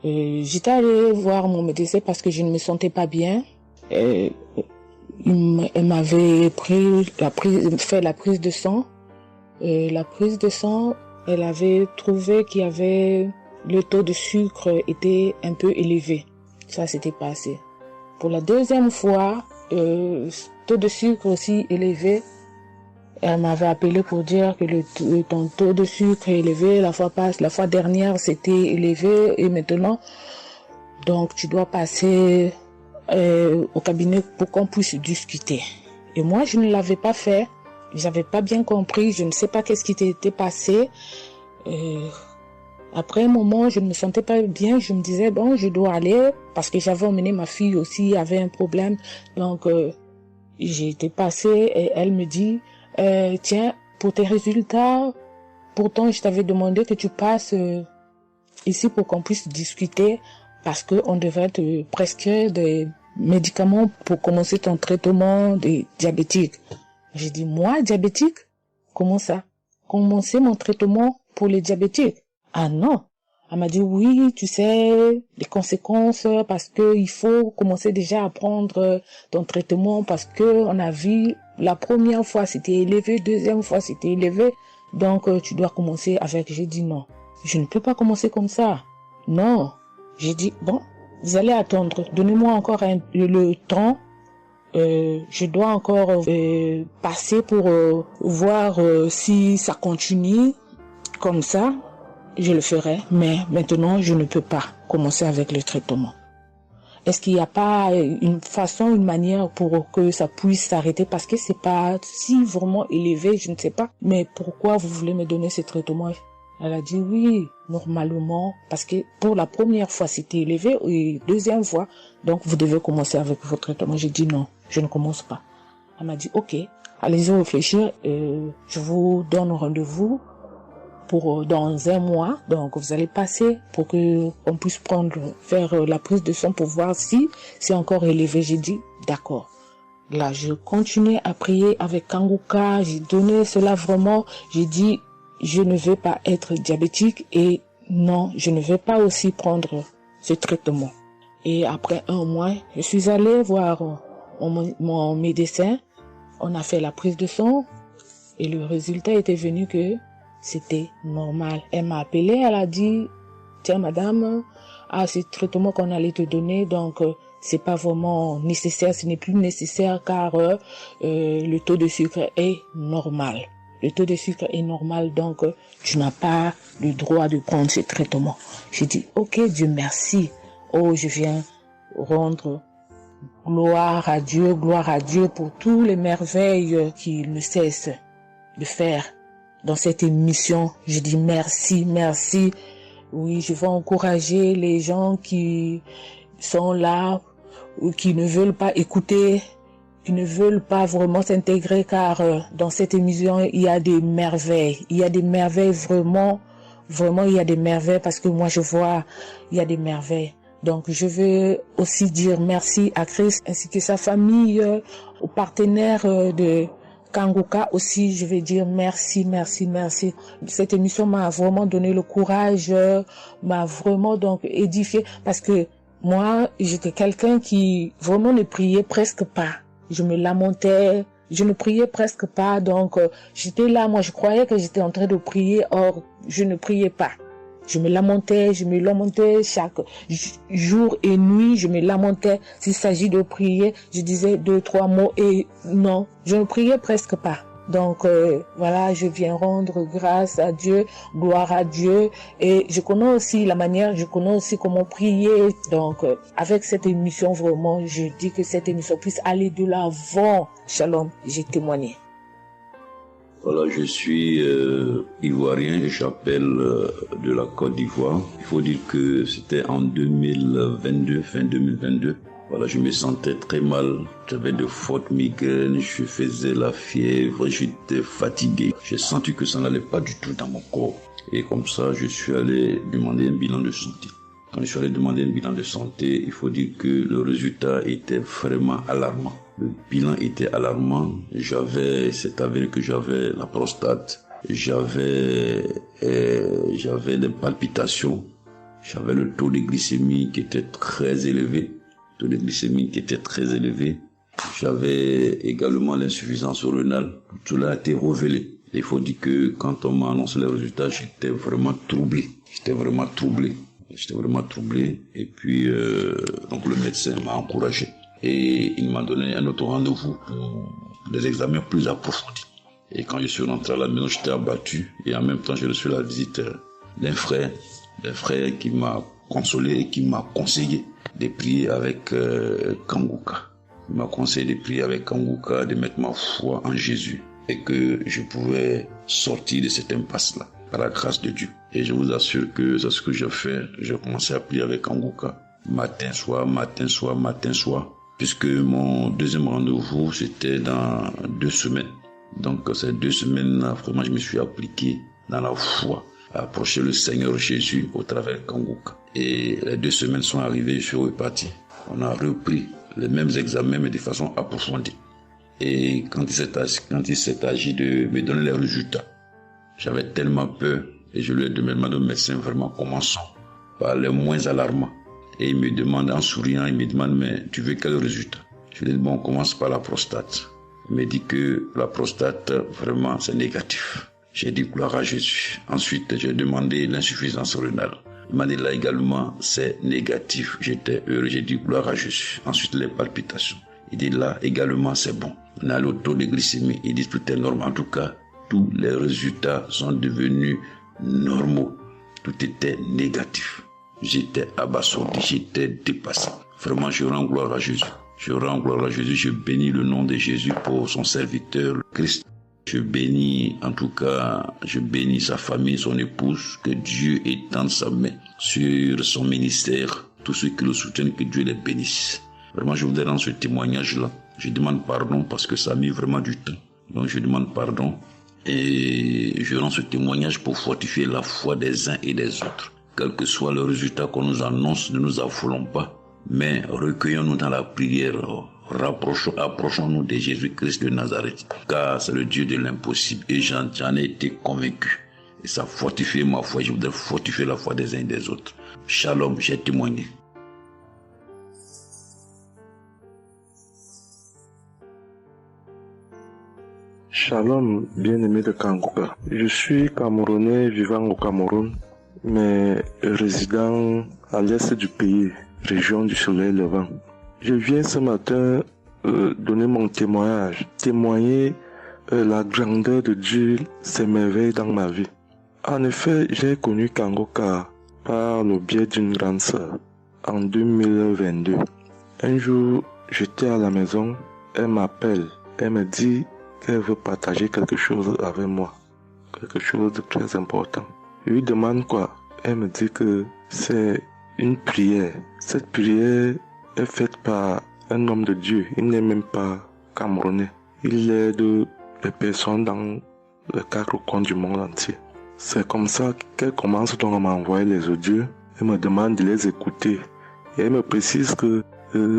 J'étais allée voir mon médecin parce que je ne me sentais pas bien. Elle m'avait fait la prise de sang. La prise de sang, elle avait trouvé qu'il y avait le taux de sucre était un peu élevé. Ça s'était passé. Pour la deuxième fois, taux de sucre aussi élevé. Elle m'avait appelé pour dire que ton taux de sucre est élevé. La fois dernière, c'était élevé et maintenant, donc tu dois passer au cabinet pour qu'on puisse discuter. Et moi, je ne l'avais pas fait. J'avais pas bien compris. Je ne sais pas qu'est-ce qui était passé. Après un moment, je ne me sentais pas bien. Je me disais, bon, je dois aller parce que j'avais emmené ma fille aussi, avait un problème. Donc, j'ai été passée et elle me dit, tiens, pour tes résultats, pourtant je t'avais demandé que tu passes ici pour qu'on puisse discuter parce qu'on devrait te prescrire des médicaments pour commencer ton traitement des diabétiques. J'ai dit, moi, diabétique? Comment ça? Commencer mon traitement pour les diabétiques? Ah non. Elle m'a dit, oui, tu sais, les conséquences, parce que il faut commencer déjà à prendre ton traitement, parce que on a vu, la première fois c'était élevé, deuxième fois c'était élevé, donc tu dois commencer avec. J'ai dit non, je ne peux pas commencer comme ça. Non. J'ai dit, bon, vous allez attendre, donnez-moi encore le temps, je dois encore passer pour voir si ça continue comme ça. Je le ferai, mais maintenant, je ne peux pas commencer avec le traitement. Est-ce qu'il n'y a pas une façon, une manière pour que ça puisse s'arrêter? Parce que c'est pas si vraiment élevé, je ne sais pas. Mais pourquoi vous voulez me donner ce traitement? Elle a dit oui, normalement, parce que pour la première fois, c'était élevé, et deuxième fois, donc vous devez commencer avec votre traitement. J'ai dit non, je ne commence pas. Elle m'a dit ok, allez-y réfléchir, je vous donne rendez-vous pour dans un mois, donc vous allez passer pour que on puisse faire la prise de sang pour voir si c'est encore élevé. J'ai dit d'accord. Là, je continuais à prier avec Kanguka, j'ai donné cela vraiment, j'ai dit je ne veux pas être diabétique et non, je ne veux pas aussi prendre ce traitement. Et après un mois, je suis allée voir mon médecin, on a fait la prise de sang et le résultat était venu que c'était normal. Elle m'a appelé, elle a dit, tiens madame, ce traitement qu'on allait te donner, donc c'est pas vraiment nécessaire, ce n'est plus nécessaire car le taux de sucre est normal. Le taux de sucre est normal, donc tu n'as pas le droit de prendre ce traitement. J'ai dit, ok, Dieu merci. Oh, je viens rendre gloire à Dieu pour tous les merveilles qu'il ne cesse de faire. Dans cette émission, je dis merci, merci. Oui, je vais encourager les gens qui sont là ou qui ne veulent pas écouter, qui ne veulent pas vraiment s'intégrer car dans cette émission, il y a des merveilles. Il y a des merveilles vraiment, il y a des merveilles parce que moi je vois, il y a des merveilles. Donc je veux aussi dire merci à Christ ainsi que sa famille, aux partenaires de Kanguka aussi, je vais dire merci, merci, merci. Cette émission m'a vraiment donné le courage, m'a vraiment donc édifié parce que moi, j'étais quelqu'un qui vraiment ne priait presque pas. Je me lamentais, je ne priais presque pas, donc j'étais là, moi je croyais que j'étais en train de prier, or je ne priais pas. Je me lamentais chaque jour et nuit, je me lamentais. S'il s'agit de prier, je disais 2-3 mots et non, je ne priais presque pas. Donc voilà, je viens rendre grâce à Dieu, gloire à Dieu et je connais aussi comment prier. Donc avec cette émission vraiment, je dis que cette émission puisse aller de l'avant. Shalom, j'ai témoigné. Voilà, je suis ivoirien et j'appelle de la Côte d'Ivoire. Il faut dire que c'était en 2022, fin 2022. Voilà, je me sentais très mal. J'avais de fortes migraines, je faisais la fièvre, j'étais fatigué. J'ai senti que ça n'allait pas du tout dans mon corps. Et comme ça, je suis allé demander un bilan de santé. Quand je suis allé demander un bilan de santé, il faut dire que le résultat était vraiment alarmant. Le bilan était alarmant. C'est avéré que j'avais la prostate. J'avais des palpitations. J'avais le taux de glycémie qui était très élevé. J'avais également l'insuffisance rénale. Tout cela a été révélé. Il faut dire que quand on m'a annoncé les résultats, j'étais vraiment troublé. Et puis, donc le médecin m'a encouragé. Et il m'a donné un autre rendez-vous pour des examens plus approfondis. Et quand je suis rentré à la maison, j'étais abattu. Et en même temps, j'ai reçu la visite d'un frère qui m'a consolé et qui m'a conseillé de prier avec Kanguka. Il m'a conseillé de prier avec Kanguka, de mettre ma foi en Jésus et que je pouvais sortir de cette impasse-là par la grâce de Dieu. Et je vous assure que c'est ce que j'ai fait. J'ai commencé à prier avec Kanguka matin, soir, puisque mon deuxième rendez-vous, c'était dans 2 semaines. Donc ces 2 semaines-là, vraiment, je me suis appliqué dans la foi à approcher le Seigneur Jésus au travers de Kanguka. Et les 2 semaines sont arrivées, je suis reparti. On a repris les mêmes examens, mais de façon approfondie. Et quand il s'est agi de me donner les résultats, j'avais tellement peur et je lui ai demandé au médecin, vraiment, commençons par les moins alarmants. Et il me demande en souriant, mais tu veux quel résultat? Je lui ai dit, bon, on commence par la prostate. Il me dit que la prostate, vraiment, c'est négatif. J'ai dit gloire à Jésus. Ensuite, j'ai demandé l'insuffisance rénale. Il m'a dit là également, c'est négatif. J'étais heureux, j'ai dit gloire à Jésus. Ensuite, les palpitations. Il dit là également, c'est bon. On a le taux de glycémie. Il dit tout est normal. En tout cas, tous les résultats sont devenus normaux. Tout était négatif. J'étais abasourdi, j'étais dépassé. Vraiment, je rends gloire à Jésus. Je bénis le nom de Jésus pour son serviteur, le Christ. Je bénis sa famille, son épouse, que Dieu étende sa main sur son ministère. Tous ceux qui le soutiennent, que Dieu les bénisse. Vraiment, je voudrais rendre ce témoignage-là. Je demande pardon parce que ça a mis vraiment du temps. Donc, je demande pardon et je rends ce témoignage pour fortifier la foi des uns et des autres. Quel que soit le résultat qu'on nous annonce, ne nous affolons pas, mais recueillons-nous dans la prière. Approchons-nous de Jésus-Christ de Nazareth, car c'est le Dieu de l'impossible et j'en ai été convaincu. Et ça fortifie ma foi, je voudrais fortifier la foi des uns et des autres. Shalom, j'ai témoigné. Shalom, bien-aimé de Kanguka. Je suis Camerounais vivant au Cameroun, mais résident à l'est du pays, région du soleil levant. Je viens ce matin donner mon témoignage, témoigner la grandeur de Dieu, ses merveilles dans ma vie. En effet, j'ai connu Kanguka par le biais d'une grande sœur en 2022. Un jour, j'étais à la maison, elle m'appelle, elle me dit qu'elle veut partager quelque chose avec moi, quelque chose de très important. Je lui demande quoi? Elle me dit que c'est une prière. Cette prière est faite par un homme de Dieu. Il n'est même pas camerounais. Il aide les personnes dans les 4 coins du monde entier. C'est comme ça qu'elle commence donc à m'envoyer les audios. Elle me demande de les écouter. Et elle me précise que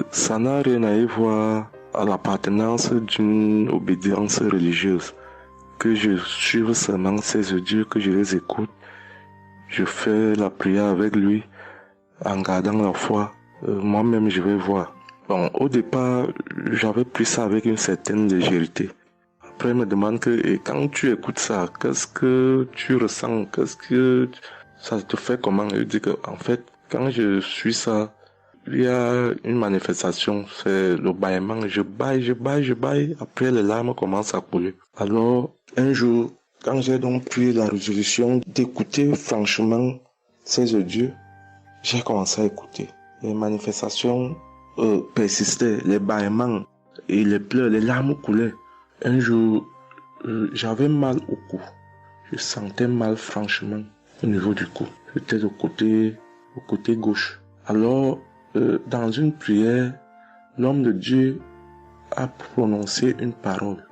ça n'a rien à y voir à l'appartenance d'une obédience religieuse. Que je suive seulement ces audios, que je les écoute. Je fais la prière avec lui en gardant la foi. Moi-même, je vais voir. Bon, au départ, j'avais pris ça avec une certaine légèreté. Après, il me demande et quand tu écoutes ça, qu'est-ce que tu ressens? Qu'est-ce que ça te fait comment? Je dis que, en fait, quand je suis ça, il y a une manifestation, c'est le bâillement. Je baille. Après, les larmes commencent à couler. Alors, un jour, quand j'ai donc pris la résolution d'écouter franchement ces audios, j'ai commencé à écouter. Les manifestations persistaient, les bâillements et les pleurs, les larmes coulaient. Un jour, j'avais mal au cou. Je sentais mal franchement au niveau du cou. J'étais au côté gauche. Alors, dans une prière, l'homme de Dieu a prononcé une parole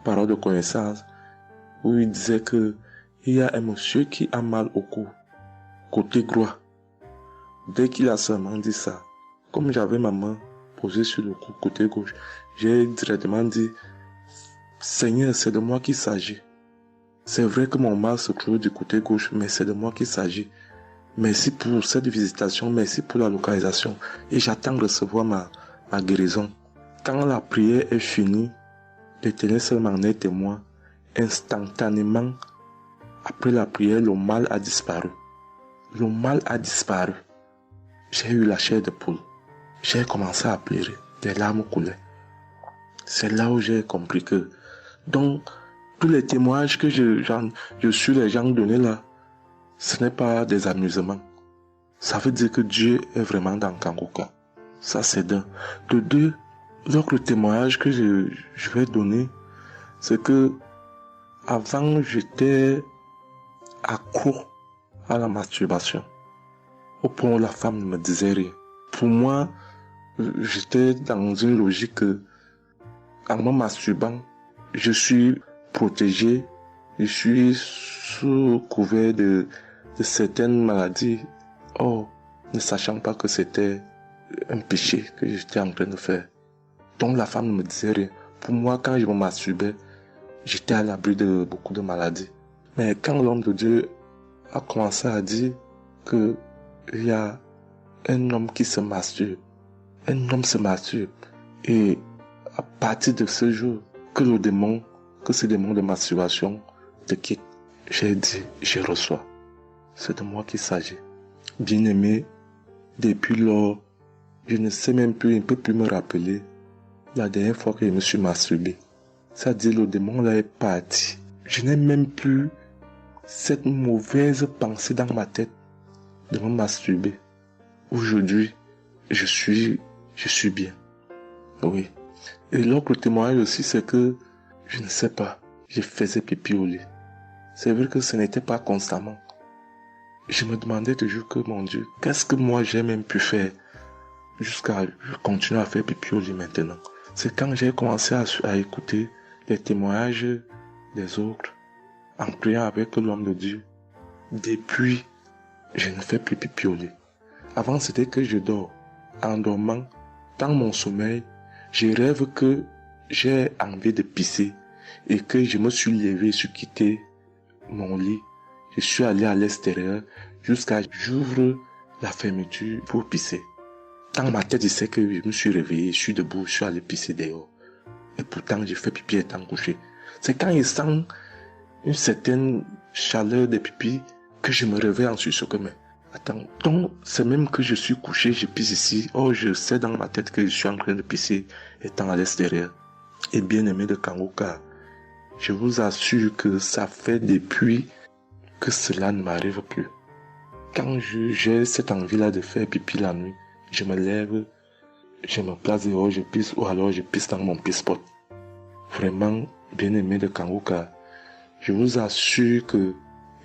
de connaissance, où il disait que il y a un monsieur qui a mal au cou, côté droit. Dès qu'il a seulement dit ça, comme j'avais ma main posée sur le cou côté gauche, j'ai directement dit, Seigneur, c'est de moi qu'il s'agit. C'est vrai que mon mal se trouve du côté gauche, mais c'est de moi qu'il s'agit. Merci pour cette visitation, merci pour la localisation. Et j'attends de recevoir ma guérison. Quand la prière est finie, l'Éternel seulement est témoin. Instantanément, après la prière, le mal a disparu. Le mal a disparu. J'ai eu la chair de poule. J'ai commencé à pleurer. Des larmes coulaient. C'est là où j'ai compris que, donc, tous les témoignages que je suis les gens donnés là, ce n'est pas des amusements. Ça veut dire que Dieu est vraiment dans Kangoka. Ça, c'est d'un. De deux, l'autre témoignage que je vais donner, c'est que avant, j'étais accro à la masturbation. Au point où la femme ne me disait rien. Pour moi, j'étais dans une logique que, en me masturbant, je suis protégé, je suis sous couvert de certaines maladies. Oh, ne sachant pas que c'était un péché que j'étais en train de faire. Donc la femme ne me disait rien. Pour moi, quand je me masturbais, j'étais à l'abri de beaucoup de maladies. Mais quand l'homme de Dieu a commencé à dire que il y a un homme qui se masturbe, un homme se masturbe, et à partir de ce jour, que ce démon de masturbation te quitte, j'ai dit, je reçois. C'est de moi qu'il s'agit. Bien-aimé, depuis lors, je ne sais même plus, je ne peux plus me rappeler la dernière fois que je me suis masturbé. C'est-à-dire, le démon là est parti. Je n'ai même plus cette mauvaise pensée dans ma tête de me masturber. Aujourd'hui, je suis bien. Oui. Et l'autre témoignage aussi, c'est que, je ne sais pas, je faisais pipi au lit. C'est vrai que ce n'était pas constamment. Je me demandais toujours que, mon Dieu, qu'est-ce que moi j'ai même pu faire jusqu'à continuer à faire pipi au lit maintenant. C'est quand j'ai commencé à écouter les témoignages des autres, en priant avec l'homme de Dieu. Depuis, je ne fais plus pipi au lit. Avant, c'était que je dors. En dormant, dans mon sommeil, je rêve que j'ai envie de pisser et que je me suis levé, je suis quitté mon lit. Je suis allé à l'extérieur jusqu'à j'ouvre la fermeture pour pisser. Dans ma tête, je sais que je me suis réveillé, je suis debout, je suis allé pisser dehors. Et pourtant, j'ai fait pipi étant couché. C'est quand je sens une certaine chaleur de pipi que je me réveille en sursaut. Mais attends, donc c'est même que je suis couché, je pisse ici. Oh, je sais dans ma tête que je suis en train de pisser étant à l'extérieur. Et bien aimé de Kangoka, je vous assure que ça fait depuis que cela ne m'arrive plus. Quand j'ai cette envie-là de faire pipi la nuit, je me lève, je me place dehors, je pisse, ou alors je pisse dans mon pisse-pot. Vraiment, bien aimé de Kangoka, je vous assure que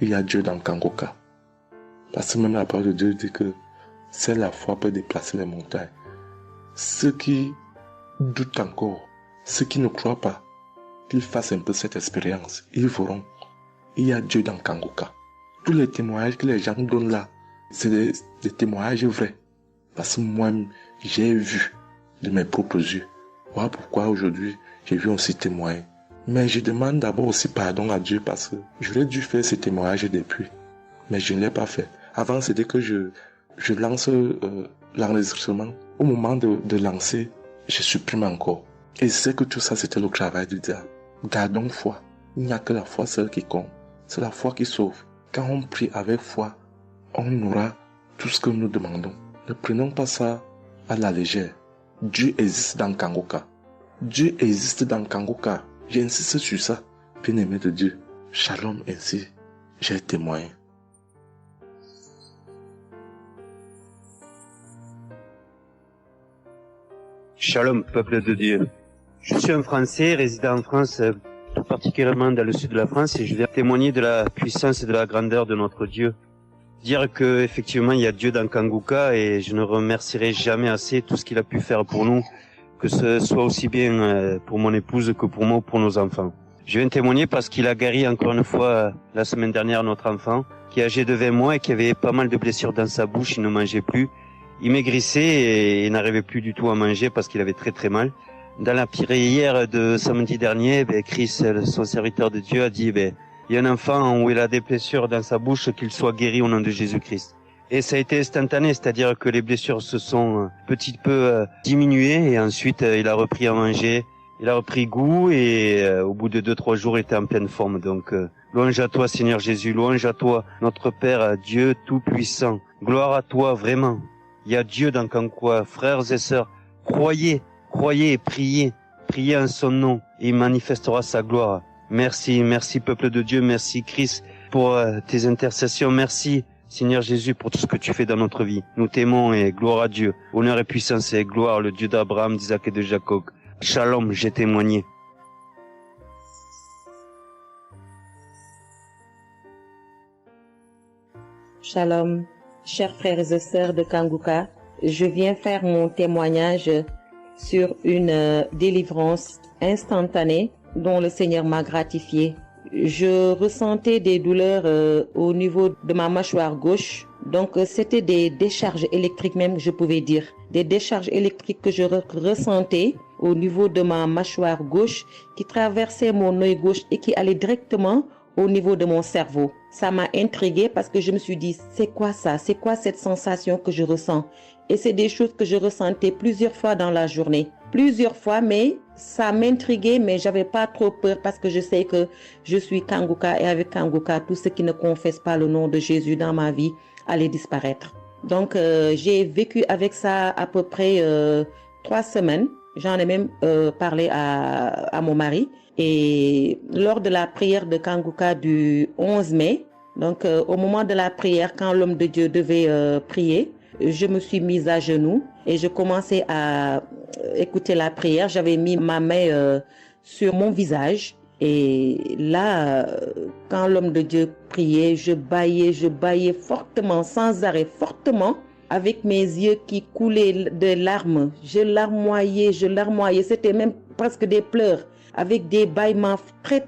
il y a Dieu dans Kangoka. Parce que même la parole de Dieu dit que seule la foi peut déplacer les montagnes. Ceux qui doutent encore, ceux qui ne croient pas, qu'ils fassent un peu cette expérience, ils verront. Il y a Dieu dans Kangoka. Tous les témoignages que les gens donnent là, c'est des témoignages vrais. Parce que moi, j'ai vu de mes propres yeux. Voilà pourquoi aujourd'hui, j'ai vu aussi témoigner. Mais je demande d'abord aussi pardon à Dieu parce que j'aurais dû faire ces témoignages depuis. Mais je ne l'ai pas fait. Avant, c'était que je lance l'enregistrement. Au moment de lancer, je supprime encore. Et je sais que tout ça, c'était le travail du diable. Gardons foi. Il n'y a que la foi seule qui compte. C'est la foi qui sauve. Quand on prie avec foi, on aura tout ce que nous demandons. Ne prenons pas ça à la légère. Dieu existe dans Kangoka. Dieu existe dans Kangoka. J'insiste sur ça. Bien-aimé de Dieu. Shalom ainsi. J'ai témoigné. Shalom, peuple de Dieu. Je suis un Français résidant en France, tout particulièrement dans le sud de la France, et je viens témoigner de la puissance et de la grandeur de notre Dieu. dire que effectivement il y a Dieu dans Kanguka et je ne remercierai jamais assez tout ce qu'il a pu faire pour nous, que ce soit aussi bien pour mon épouse que pour moi ou pour nos enfants. Je viens témoigner parce qu'il a guéri encore une fois la semaine dernière notre enfant qui est âgé de 20 mois et qui avait pas mal de blessures dans sa bouche, il ne mangeait plus. Il maigrissait et n'arrivait plus du tout à manger parce qu'il avait très très mal. Dans la prière de samedi dernier, Chris, son serviteur de Dieu, a dit il y a un enfant où il a des blessures dans sa bouche, qu'il soit guéri au nom de Jésus-Christ. Et ça a été instantané, c'est-à-dire que les blessures se sont petit peu diminuées et ensuite il a repris à manger, il a repris goût et au bout de 2-3 jours il était en pleine forme. Donc louange à toi Seigneur Jésus, louange à toi notre Père, Dieu Tout-Puissant. Gloire à toi vraiment. Il y a Dieu dans Kanguka, frères et sœurs, croyez et priez en son nom et il manifestera sa gloire. Merci peuple de Dieu, merci Christ pour tes intercessions, merci Seigneur Jésus pour tout ce que tu fais dans notre vie. Nous t'aimons et gloire à Dieu, honneur et puissance et gloire, le Dieu d'Abraham, d'Isaac et de Jacob. Shalom, j'ai témoigné. Shalom, chers frères et sœurs de Kanguka, je viens faire mon témoignage sur une délivrance instantanée dont le Seigneur m'a gratifié. Je ressentais des douleurs au niveau de ma mâchoire gauche, donc c'était des décharges électriques même, je pouvais dire. Des décharges électriques que je ressentais au niveau de ma mâchoire gauche qui traversaient mon œil gauche et qui allaient directement au niveau de mon cerveau. Ça m'a intriguée parce que je me suis dit, c'est quoi ça? C'est quoi cette sensation que je ressens? Et c'est des choses que je ressentais plusieurs fois dans la journée. Plusieurs fois, mais ça m'intriguait, mais j'avais pas trop peur parce que je sais que je suis Kanguka et avec Kanguka, tout ce qui ne confesse pas le nom de Jésus dans ma vie allait disparaître. Donc, j'ai vécu avec ça à peu près 3 semaines. J'en ai même parlé à mon mari. Et lors de la prière de Kanguka du 11 mai, donc au moment de la prière, quand l'homme de Dieu devait prier, je me suis mise à genoux et je commençais à écouter la prière. J'avais mis ma main sur mon visage et là, quand l'homme de Dieu priait, je bâillais fortement, sans arrêt, fortement, avec mes yeux qui coulaient de larmes. Je larmoyais. C'était même presque des pleurs, avec des bâillements très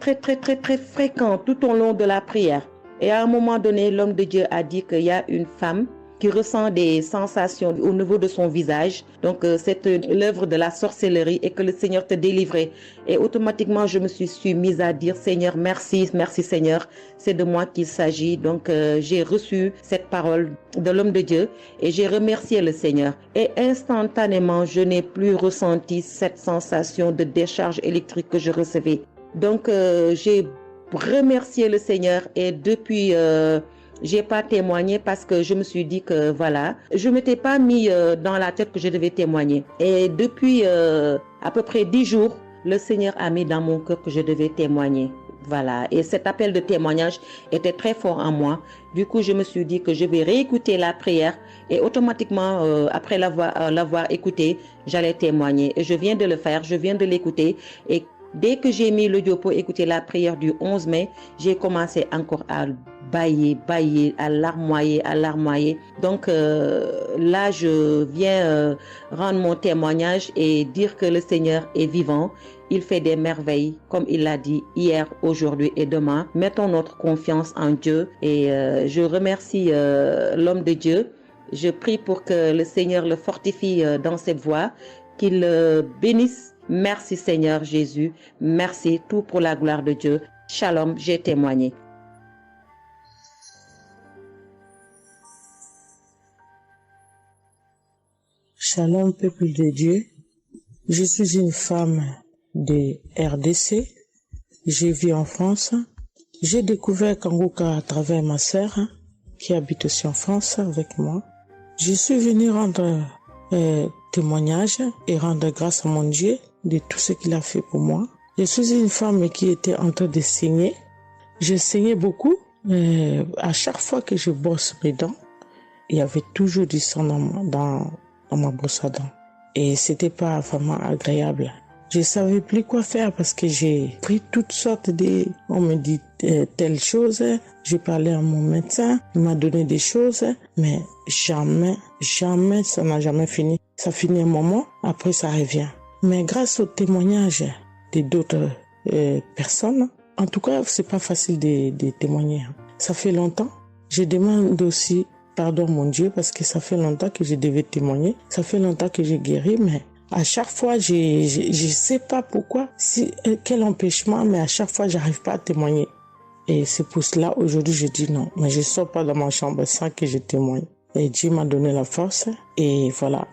fréquents tout au long de la prière. Et à un moment donné, l'homme de Dieu a dit qu'il y a une femme qui ressent des sensations au niveau de son visage. Donc, c'est l'œuvre de la sorcellerie et que le Seigneur te délivrait. Et automatiquement, je me suis mise à dire, Seigneur, merci Seigneur, c'est de moi qu'il s'agit. Donc, j'ai reçu cette parole de l'homme de Dieu et j'ai remercié le Seigneur. Et instantanément, je n'ai plus ressenti cette sensation de décharge électrique que je recevais. Donc, j'ai remercié le Seigneur et depuis... j'ai pas témoigné parce que je me suis dit que voilà, je m'étais pas mis dans la tête que je devais témoigner. Et depuis à peu près 10 jours, le Seigneur a mis dans mon cœur que je devais témoigner. Voilà. Et cet appel de témoignage était très fort en moi. Du coup, je me suis dit que je vais réécouter la prière et automatiquement, après l'avoir écouté, j'allais témoigner. Et je viens de le faire, je viens de l'écouter et dès que j'ai mis l'audio pour écouter la prière du 11 mai, j'ai commencé encore à bâiller, à larmoyer. Donc là, je viens rendre mon témoignage et dire que le Seigneur est vivant. Il fait des merveilles, comme il l'a dit hier, aujourd'hui et demain. Mettons notre confiance en Dieu et je remercie l'homme de Dieu. Je prie pour que le Seigneur le fortifie dans cette voie, qu'il bénisse. Merci Seigneur Jésus, merci, tout pour la gloire de Dieu. Shalom, j'ai témoigné. Shalom, peuple de Dieu. Je suis une femme de RDC. Je vis en France. J'ai découvert Kanguka à travers ma sœur qui habite aussi en France avec moi. Je suis venue rendre témoignage et rendre grâce à mon Dieu de tout ce qu'il a fait pour moi. Je suis une femme qui était en train de saigner. Je saignais beaucoup. À chaque fois que je brosse mes dents, il y avait toujours du sang dans ma brosse à dents. Et c'était pas vraiment agréable. Je savais plus quoi faire parce que j'ai pris toutes sortes on me dit telle chose, j'ai parlé à mon médecin, il m'a donné des choses, mais jamais, ça n'a jamais fini. Ça finit un moment, après ça revient. Mais grâce au témoignage de d'autres personnes, en tout cas, c'est pas facile de témoigner. Ça fait longtemps. Je demande aussi pardon mon Dieu parce que ça fait longtemps que je devais témoigner. Ça fait longtemps que j'ai guéri, mais à chaque fois, je sais pas pourquoi, quel empêchement, mais à chaque fois, j'arrive pas à témoigner. Et c'est pour cela, aujourd'hui, je dis non, mais je sors pas de ma chambre sans que je témoigne. Et Dieu m'a donné la force, et voilà,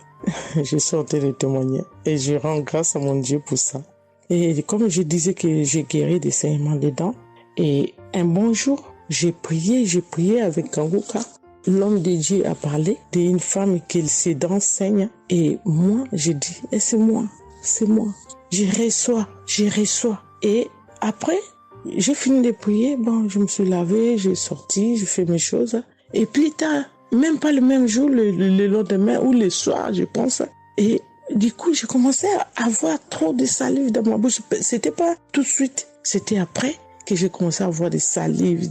je sortais de témoigner. Et je rends grâce à mon Dieu pour ça. Et comme je disais que j'ai guéri des saignements des dents, et un bon jour, j'ai prié avec Kanguka. L'homme de Dieu a parlé d'une femme qui ses dents saignent. Et moi, j'ai dit, c'est moi. Je reçois. Et après, j'ai fini de prier. Bon, je me suis lavé, j'ai sorti, j'ai fait mes choses. Et plus tard, même pas le même jour, le lendemain ou le soir, je pense. Et du coup, j'ai commencé à avoir trop de salive dans ma bouche. C'était pas tout de suite, c'était après que j'ai commencé à avoir des salives.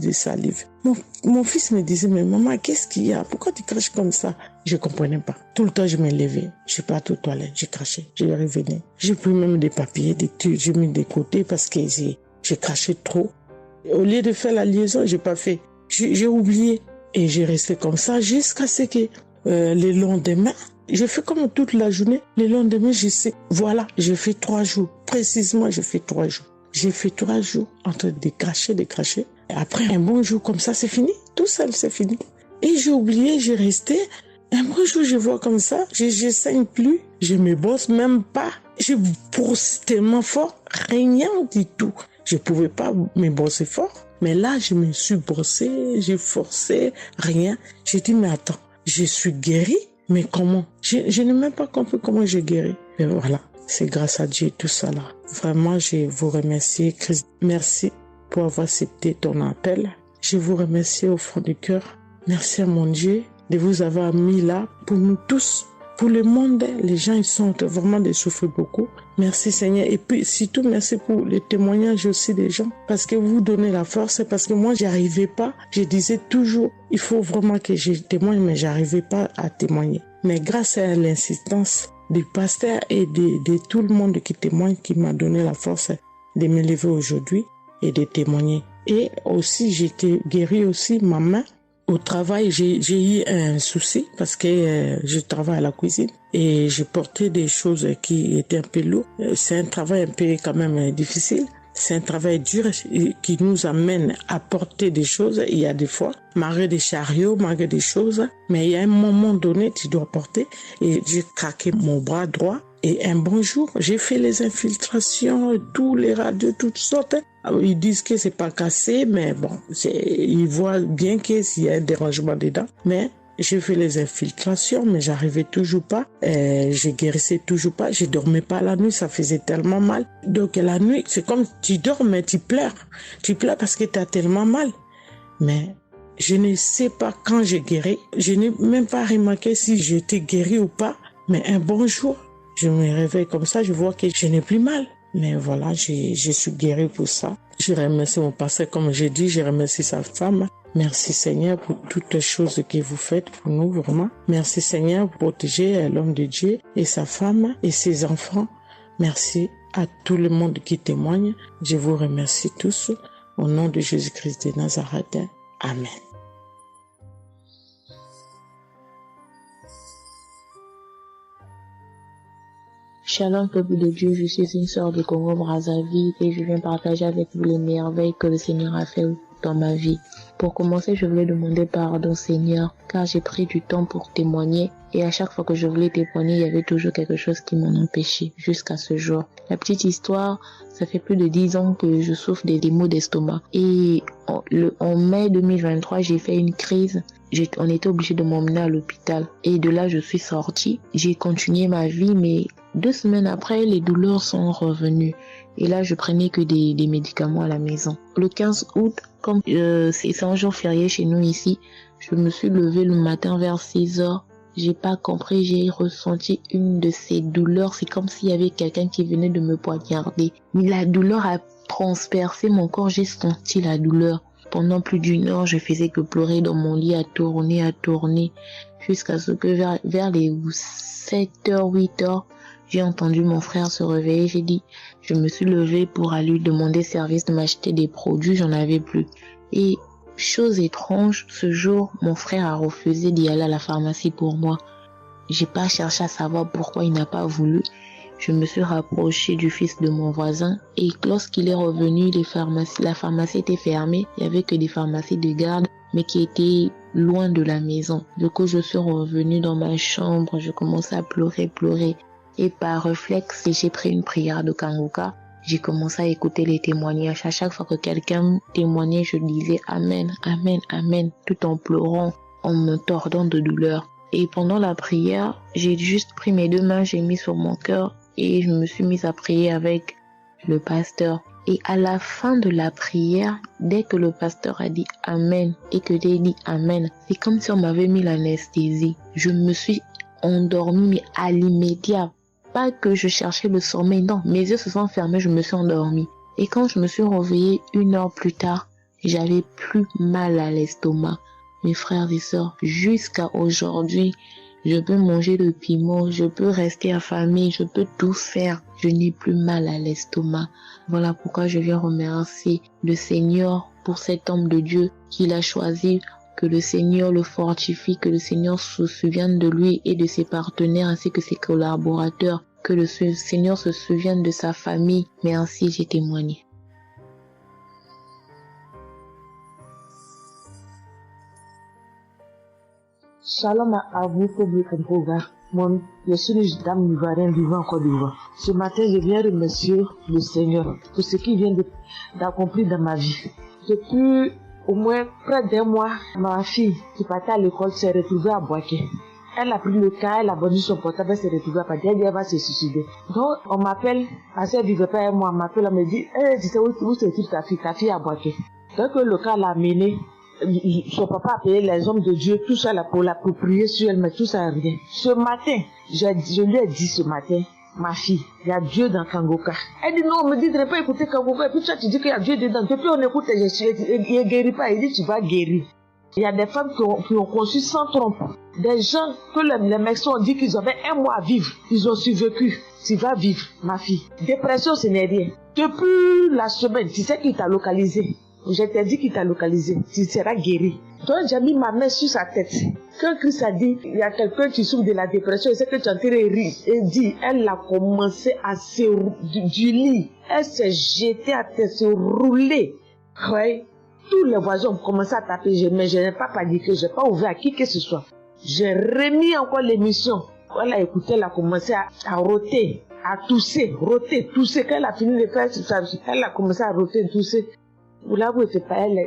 Mon fils me disait, mais maman, qu'est-ce qu'il y a? Pourquoi tu craches comme ça? Je comprenais pas. Tout le temps, je me levais. Je suis partie aux toilettes, j'ai craché, je revenais. J'ai pris même des papiers, des trucs, j'ai mis de côté parce que j'ai craché trop. Au lieu de faire la liaison, j'ai pas fait. J'ai oublié. Et j'ai resté comme ça jusqu'à ce que le lendemain, j'ai fait comme toute la journée. Le lendemain, je sais, voilà, j'ai fait 3 jours. Précisément, j'ai fait 3 jours. J'ai fait 3 jours en train de cracher. Et après, un bon jour comme ça, c'est fini. Tout seul, c'est fini. Et j'ai oublié, j'ai resté. Un bon jour, je vois comme ça. Je saigne plus. Je me bosse même pas. Je brosse tellement fort. Rien du tout. Je pouvais pas me bosser fort. Mais là, je me suis brossé. J'ai forcé. Rien. J'ai dit, mais attends, je suis guéri. Mais comment? Je n'ai même pas compris comment j'ai guéri. Mais voilà. C'est grâce à Dieu tout ça là. Vraiment, je vous remercie, Christ. Merci pour avoir accepté ton appel. Je vous remercie au fond du cœur. Merci à mon Dieu de vous avoir mis là pour nous tous. Pour le monde, les gens, ils sont vraiment de souffrir beaucoup. Merci Seigneur. Et puis, surtout, merci pour les témoignages aussi des gens. Parce que vous donnez la force. Parce que moi, j'y arrivais pas. Je disais toujours, il faut vraiment que je témoigne, mais j'arrivais pas à témoigner. Mais grâce à l'insistance du pasteur et de tout le monde qui témoigne, qui m'a donné la force de me lever aujourd'hui et de témoigner. Et aussi, j'ai été guéri aussi, ma main. Au travail, j'ai eu un souci parce que je travaille à la cuisine et j'ai porté des choses qui étaient un peu lourdes. C'est un travail un peu quand même difficile. C'est un travail dur qui nous amène à porter des choses. Il y a des fois, malgré des chariots, malgré des choses, mais il y a un moment donné, tu dois porter. Et j'ai craqué mon bras droit. Et un bon jour, j'ai fait les infiltrations, tous les radios, toutes sortes. Alors, ils disent que c'est pas cassé, mais bon, ils voient bien qu'il y a un dérangement dedans. Mais j'ai fait les infiltrations, mais j'arrivais toujours pas. Je guérissais toujours pas. Je dormais pas la nuit, ça faisait tellement mal. Donc la nuit, c'est comme tu dors, mais tu pleures. Tu pleures parce que tu as tellement mal. Mais je ne sais pas quand j'ai guéri. Je n'ai même pas remarqué si j'étais guéri ou pas. Mais un bon jour, je me réveille comme ça, je vois que je n'ai plus mal. Mais voilà, je suis guéri pour ça. Je remercie mon pasteur, comme j'ai dit, je remercie sa femme. Merci Seigneur pour toutes les choses que vous faites pour nous, vraiment. Merci Seigneur pour protéger l'homme de Dieu et sa femme et ses enfants. Merci à tout le monde qui témoigne. Je vous remercie tous. Au nom de Jésus-Christ de Nazareth. Amen. Shalom peuple de Dieu, je suis une sœur de Congo-Brazzaville et je viens partager avec vous les merveilles que le Seigneur a fait dans ma vie. Pour commencer, je voulais demander pardon Seigneur, car j'ai pris du temps pour témoigner et à chaque fois que je voulais témoigner, il y avait toujours quelque chose qui m'en empêchait jusqu'à ce jour. La petite histoire, ça fait plus de 10 ans que je souffre des maux d'estomac et en mai 2023, j'ai fait une crise. On était obligé de m'emmener à l'hôpital et de là, je suis sortie. J'ai continué ma vie, mais 2 semaines après, les douleurs sont revenues. Et là, je prenais que des médicaments à la maison. Le 15 août, comme c'est un jour férié chez nous ici, je me suis levée le matin vers 6 heures J'ai pas compris, j'ai ressenti une de ces douleurs. C'est comme s'il y avait quelqu'un qui venait de me poignarder. Mais la douleur a transpercé mon corps, j'ai senti la douleur. Pendant plus d'une heure, je faisais que pleurer dans mon lit, à tourner, jusqu'à ce que vers les 7h, 8h, j'ai entendu mon frère se réveiller. Je me suis levée pour aller lui demander service de m'acheter des produits, j'en avais plus. Et chose étrange, ce jour, mon frère a refusé d'y aller à la pharmacie pour moi. J'ai pas cherché à savoir pourquoi il n'a pas voulu. Je me suis rapprochée du fils de mon voisin et lorsqu'il est revenu, la pharmacie était fermée. Il y avait que des pharmacies de garde, mais qui étaient loin de la maison. Du coup, je suis revenue dans ma chambre, je commençais à pleurer. Et par réflexe, j'ai pris une prière de Kanguka. J'ai commencé à écouter les témoignages. À chaque fois que quelqu'un témoignait, je disais Amen, Amen, Amen, tout en pleurant, en me tordant de douleur. Et pendant la prière, j'ai juste pris mes deux mains, j'ai mis sur mon cœur et je me suis mise à prier avec le pasteur. Et à la fin de la prière, dès que le pasteur a dit Amen et que j'ai dit Amen, c'est comme si on m'avait mis l'anesthésie. Je me suis endormie, mais à l'immédiat. Pas que je cherchais le sommeil, non, mes yeux se sont fermés, je me suis endormie. Et quand je me suis réveillée 1 heure plus tard, j'avais plus mal à l'estomac. Mes frères et sœurs, jusqu'à aujourd'hui, je peux manger le piment, je peux rester affamée, je peux tout faire. Je n'ai plus mal à l'estomac. Voilà pourquoi je viens remercier le Seigneur pour cet homme de Dieu qu'il a choisi. Que le Seigneur le fortifie, que le Seigneur se souvienne de lui et de ses partenaires ainsi que ses collaborateurs, que le Seigneur se souvienne de sa famille. Mais ainsi j'ai témoigné. Shalom à vous, public en programme. Moi, je suis une dame ivoirienne vivant en Côte d'Ivoire. Ce matin, je viens remercier le Seigneur pour ce qu'il vient d'accomplir dans ma vie. Depuis au moins près d'un mois, ma fille qui partait à l'école s'est retrouvée à Boaké. Elle a pris le cas, elle a vendu son portable, elle s'est retrouvée à Boaké, elle va se suicider. Donc, on m'appelle, parce qu'elle vivait pas avec moi, on m'appelle, on me dit, tu sais où se trouve ta fille à Boaké. Donc, le cas l'a amenée, son papa a payé les hommes de Dieu, tout ça là, pour prier sur elle, mais tout ça rien. Ce matin, je lui ai dit ce matin, ma fille, il y a Dieu dans Kanguka. Elle dit non, on me dit de ne pas écouter Kanguka. Et puis toi, tu dis qu'il y a Dieu dedans. Depuis on écoute, il ne guérit pas. Il dit tu vas guérir. Il y a des femmes qui ont conçu sans trompe. Des gens que les médecins ont dit qu'ils avaient 1 mois à vivre. Ils ont survécu. Tu vas vivre, ma fille. Dépression, ce n'est rien. Depuis la semaine, tu sais qu'il t'a localisé. Je t'ai dit qu'il t'a localisé. Tu seras guéri. Donc j'ai mis ma main sur sa tête. Quand Christ a dit, il y a quelqu'un qui souffre de la dépression, il sait que tu es en train de rire. Et dit, elle a commencé à se du lit. Elle s'est jetée à terre, se rouler. Ouais. Tous les voisins ont commencé à taper, mais je n'ai pas paniqué, je n'ai pas ouvert à qui que ce soit. J'ai remis encore l'émission. Elle a écouté, elle a commencé à roter, à tousser. Quand elle a fini de faire ça, elle a commencé à roter, tousser. Vous l'avouez, c'est pas elle,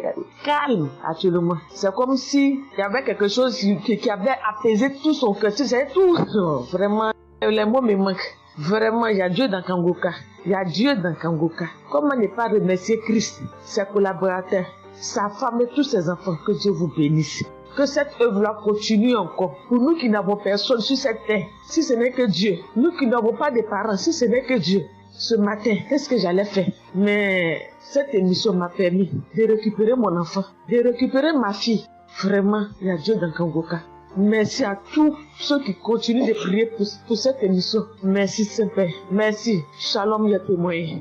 calme actuellement. C'est comme si il y avait quelque chose qui avait apaisé tout son cœur. C'est tout. Non, vraiment, les mots me manquent. Vraiment, il y a Dieu dans Kanguka. Il y a Dieu dans Kanguka. Comment ne pas remercier Christ, ses collaborateurs, sa femme et tous ses enfants. Que Dieu vous bénisse. Que cette œuvre-là continue encore. Pour nous qui n'avons personne sur cette terre, si ce n'est que Dieu. Nous qui n'avons pas de parents, si ce n'est que Dieu. Ce matin, qu'est-ce que j'allais faire? Mais cette émission m'a permis de récupérer mon enfant, de récupérer ma fille. Vraiment, il y a Dieu dans Kanguka. Merci à tous ceux qui continuent de prier pour cette émission. Merci Saint-Père. Merci. Shalom, ya témoin.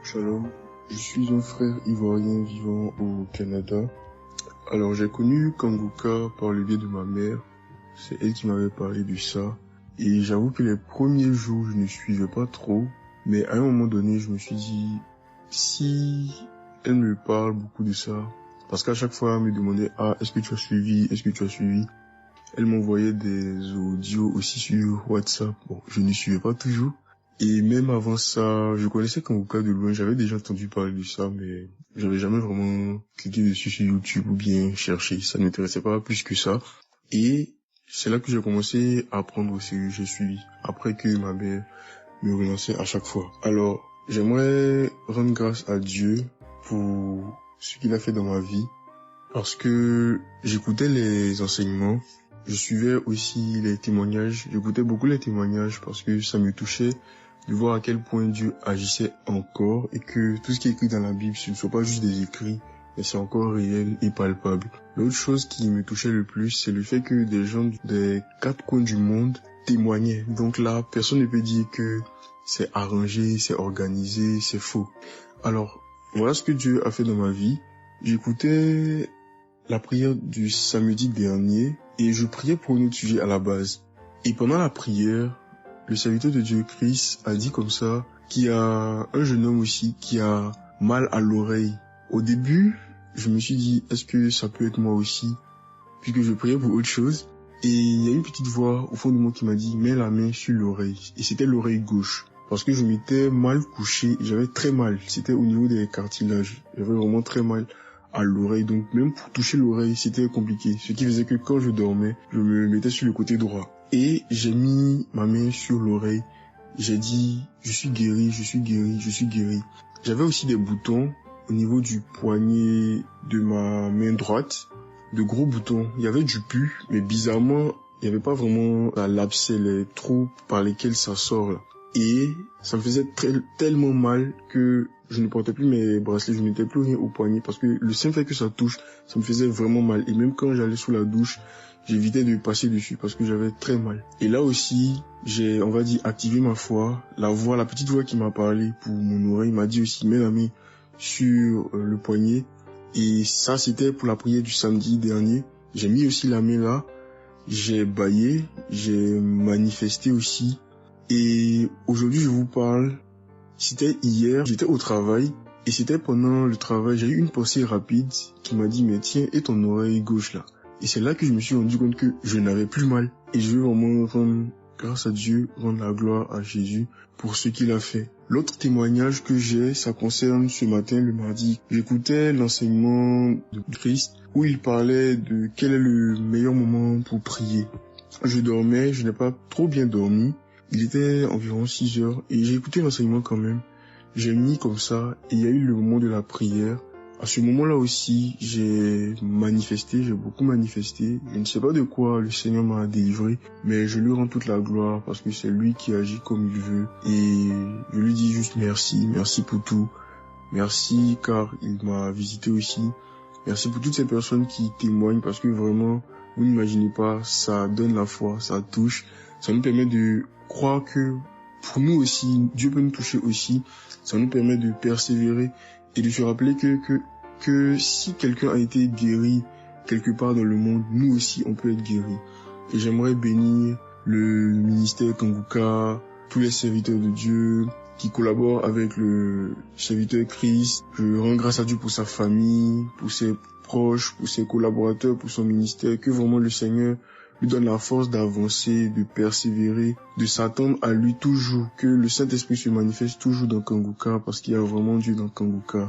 Shalom. Je suis un frère ivoirien vivant au Canada. Alors, j'ai connu Kanguka par le biais de ma mère. C'est elle qui m'avait parlé de ça. Et j'avoue que les premiers jours, je ne suivais pas trop. Mais à un moment donné, je me suis dit, si elle me parle beaucoup de ça, parce qu'à chaque fois, elle me demandait, est-ce que tu as suivi? Elle m'envoyait des audios aussi sur WhatsApp. Bon, je ne suivais pas toujours. Et même avant ça, je connaissais Kanguka de loin. J'avais déjà entendu parler de ça, mais j'avais jamais vraiment cliqué dessus sur YouTube ou bien cherché. Ça ne m'intéressait pas plus que ça. Et c'est là que j'ai commencé à apprendre au sérieux. J'ai suivi. Après que ma mère me relançait à chaque fois. Alors, j'aimerais rendre grâce à Dieu pour ce qu'il a fait dans ma vie. Parce que j'écoutais les enseignements je suivais aussi les témoignages, j'écoutais beaucoup les témoignages parce que ça me touchait de voir à quel point Dieu agissait encore et que tout ce qui est écrit dans la Bible, ce ne sont pas juste des écrits, mais c'est encore réel et palpable. L'autre chose qui me touchait le plus, c'est le fait que des gens des 4 coins du monde témoignaient. Donc là, personne ne peut dire que c'est arrangé, c'est organisé, c'est faux. Alors, voilà ce que Dieu a fait dans ma vie. J'écoutais la prière du samedi dernier et je priais pour un autre sujet à la base. Et pendant la prière, le serviteur de Dieu, Chris, a dit comme ça qu'il y a un jeune homme aussi qui a mal à l'oreille. Au début, je me suis dit, est-ce que ça peut être moi aussi? Puisque je priais pour autre chose. Et il y a une petite voix au fond de moi qui m'a dit, mets la main sur l'oreille. Et c'était l'oreille gauche. Parce que je m'étais mal couché, j'avais très mal. C'était au niveau des cartilages. J'avais vraiment très mal à l'oreille. Donc même pour toucher l'oreille, c'était compliqué. Ce qui faisait que quand je dormais, je me mettais sur le côté droit. Et j'ai mis ma main sur l'oreille. J'ai dit, je suis guéri, je suis guéri, je suis guéri. J'avais aussi des boutons au niveau du poignet de ma main droite. De gros boutons. Il y avait du pus, mais bizarrement, il n'y avait pas vraiment l'abcès, les trous par lesquels ça sort là. Et ça me faisait tellement mal que je ne portais plus mes bracelets, je ne mettais plus rien au poignet parce que le simple fait que ça touche, ça me faisait vraiment mal. Et même quand j'allais sous la douche, j'évitais de passer dessus parce que j'avais très mal. Et là aussi, j'ai, on va dire, activé ma foi. La petite voix qui m'a parlé pour mon oreille m'a dit aussi, mets la main sur le poignet. Et ça, c'était pour la prière du samedi dernier. J'ai mis aussi la main là. J'ai bâillé, j'ai manifesté aussi. Et aujourd'hui, je vous parle, c'était hier, j'étais au travail. Et c'était pendant le travail, j'ai eu une pensée rapide qui m'a dit, mais tiens, et ton oreille gauche là? Et c'est là que je me suis rendu compte que je n'avais plus mal. Et je veux vraiment rendre grâce à Dieu, rendre la gloire à Jésus pour ce qu'il a fait. L'autre témoignage que j'ai, ça concerne ce matin, le mardi. J'écoutais l'enseignement de Christ où il parlait de quel est le meilleur moment pour prier. Je dormais, je n'ai pas trop bien dormi. Il était environ 6 heures et j'ai écouté l'enseignement quand même. J'ai mis comme ça et il y a eu le moment de la prière. À ce moment-là aussi, j'ai beaucoup manifesté. Je ne sais pas de quoi le Seigneur m'a délivré, mais je lui rends toute la gloire parce que c'est lui qui agit comme il veut. Et je lui dis juste merci pour tout. Merci car il m'a visité aussi. Merci pour toutes ces personnes qui témoignent parce que vraiment, vous n'imaginez pas, ça donne la foi, ça touche. Ça nous permet de croire que pour nous aussi, Dieu peut nous toucher aussi. Ça nous permet de persévérer et de se rappeler que si quelqu'un a été guéri quelque part dans le monde, nous aussi on peut être guéris. Et j'aimerais bénir le ministère Kanguka, tous les serviteurs de Dieu qui collaborent avec le serviteur Christ. Je rends grâce à Dieu pour sa famille, pour ses proches, pour ses collaborateurs, pour son ministère, que vraiment le Seigneur lui donne la force d'avancer, de persévérer, de s'attendre à lui toujours, que le Saint-Esprit se manifeste toujours dans Kanguka parce qu'il y a vraiment Dieu dans Kanguka.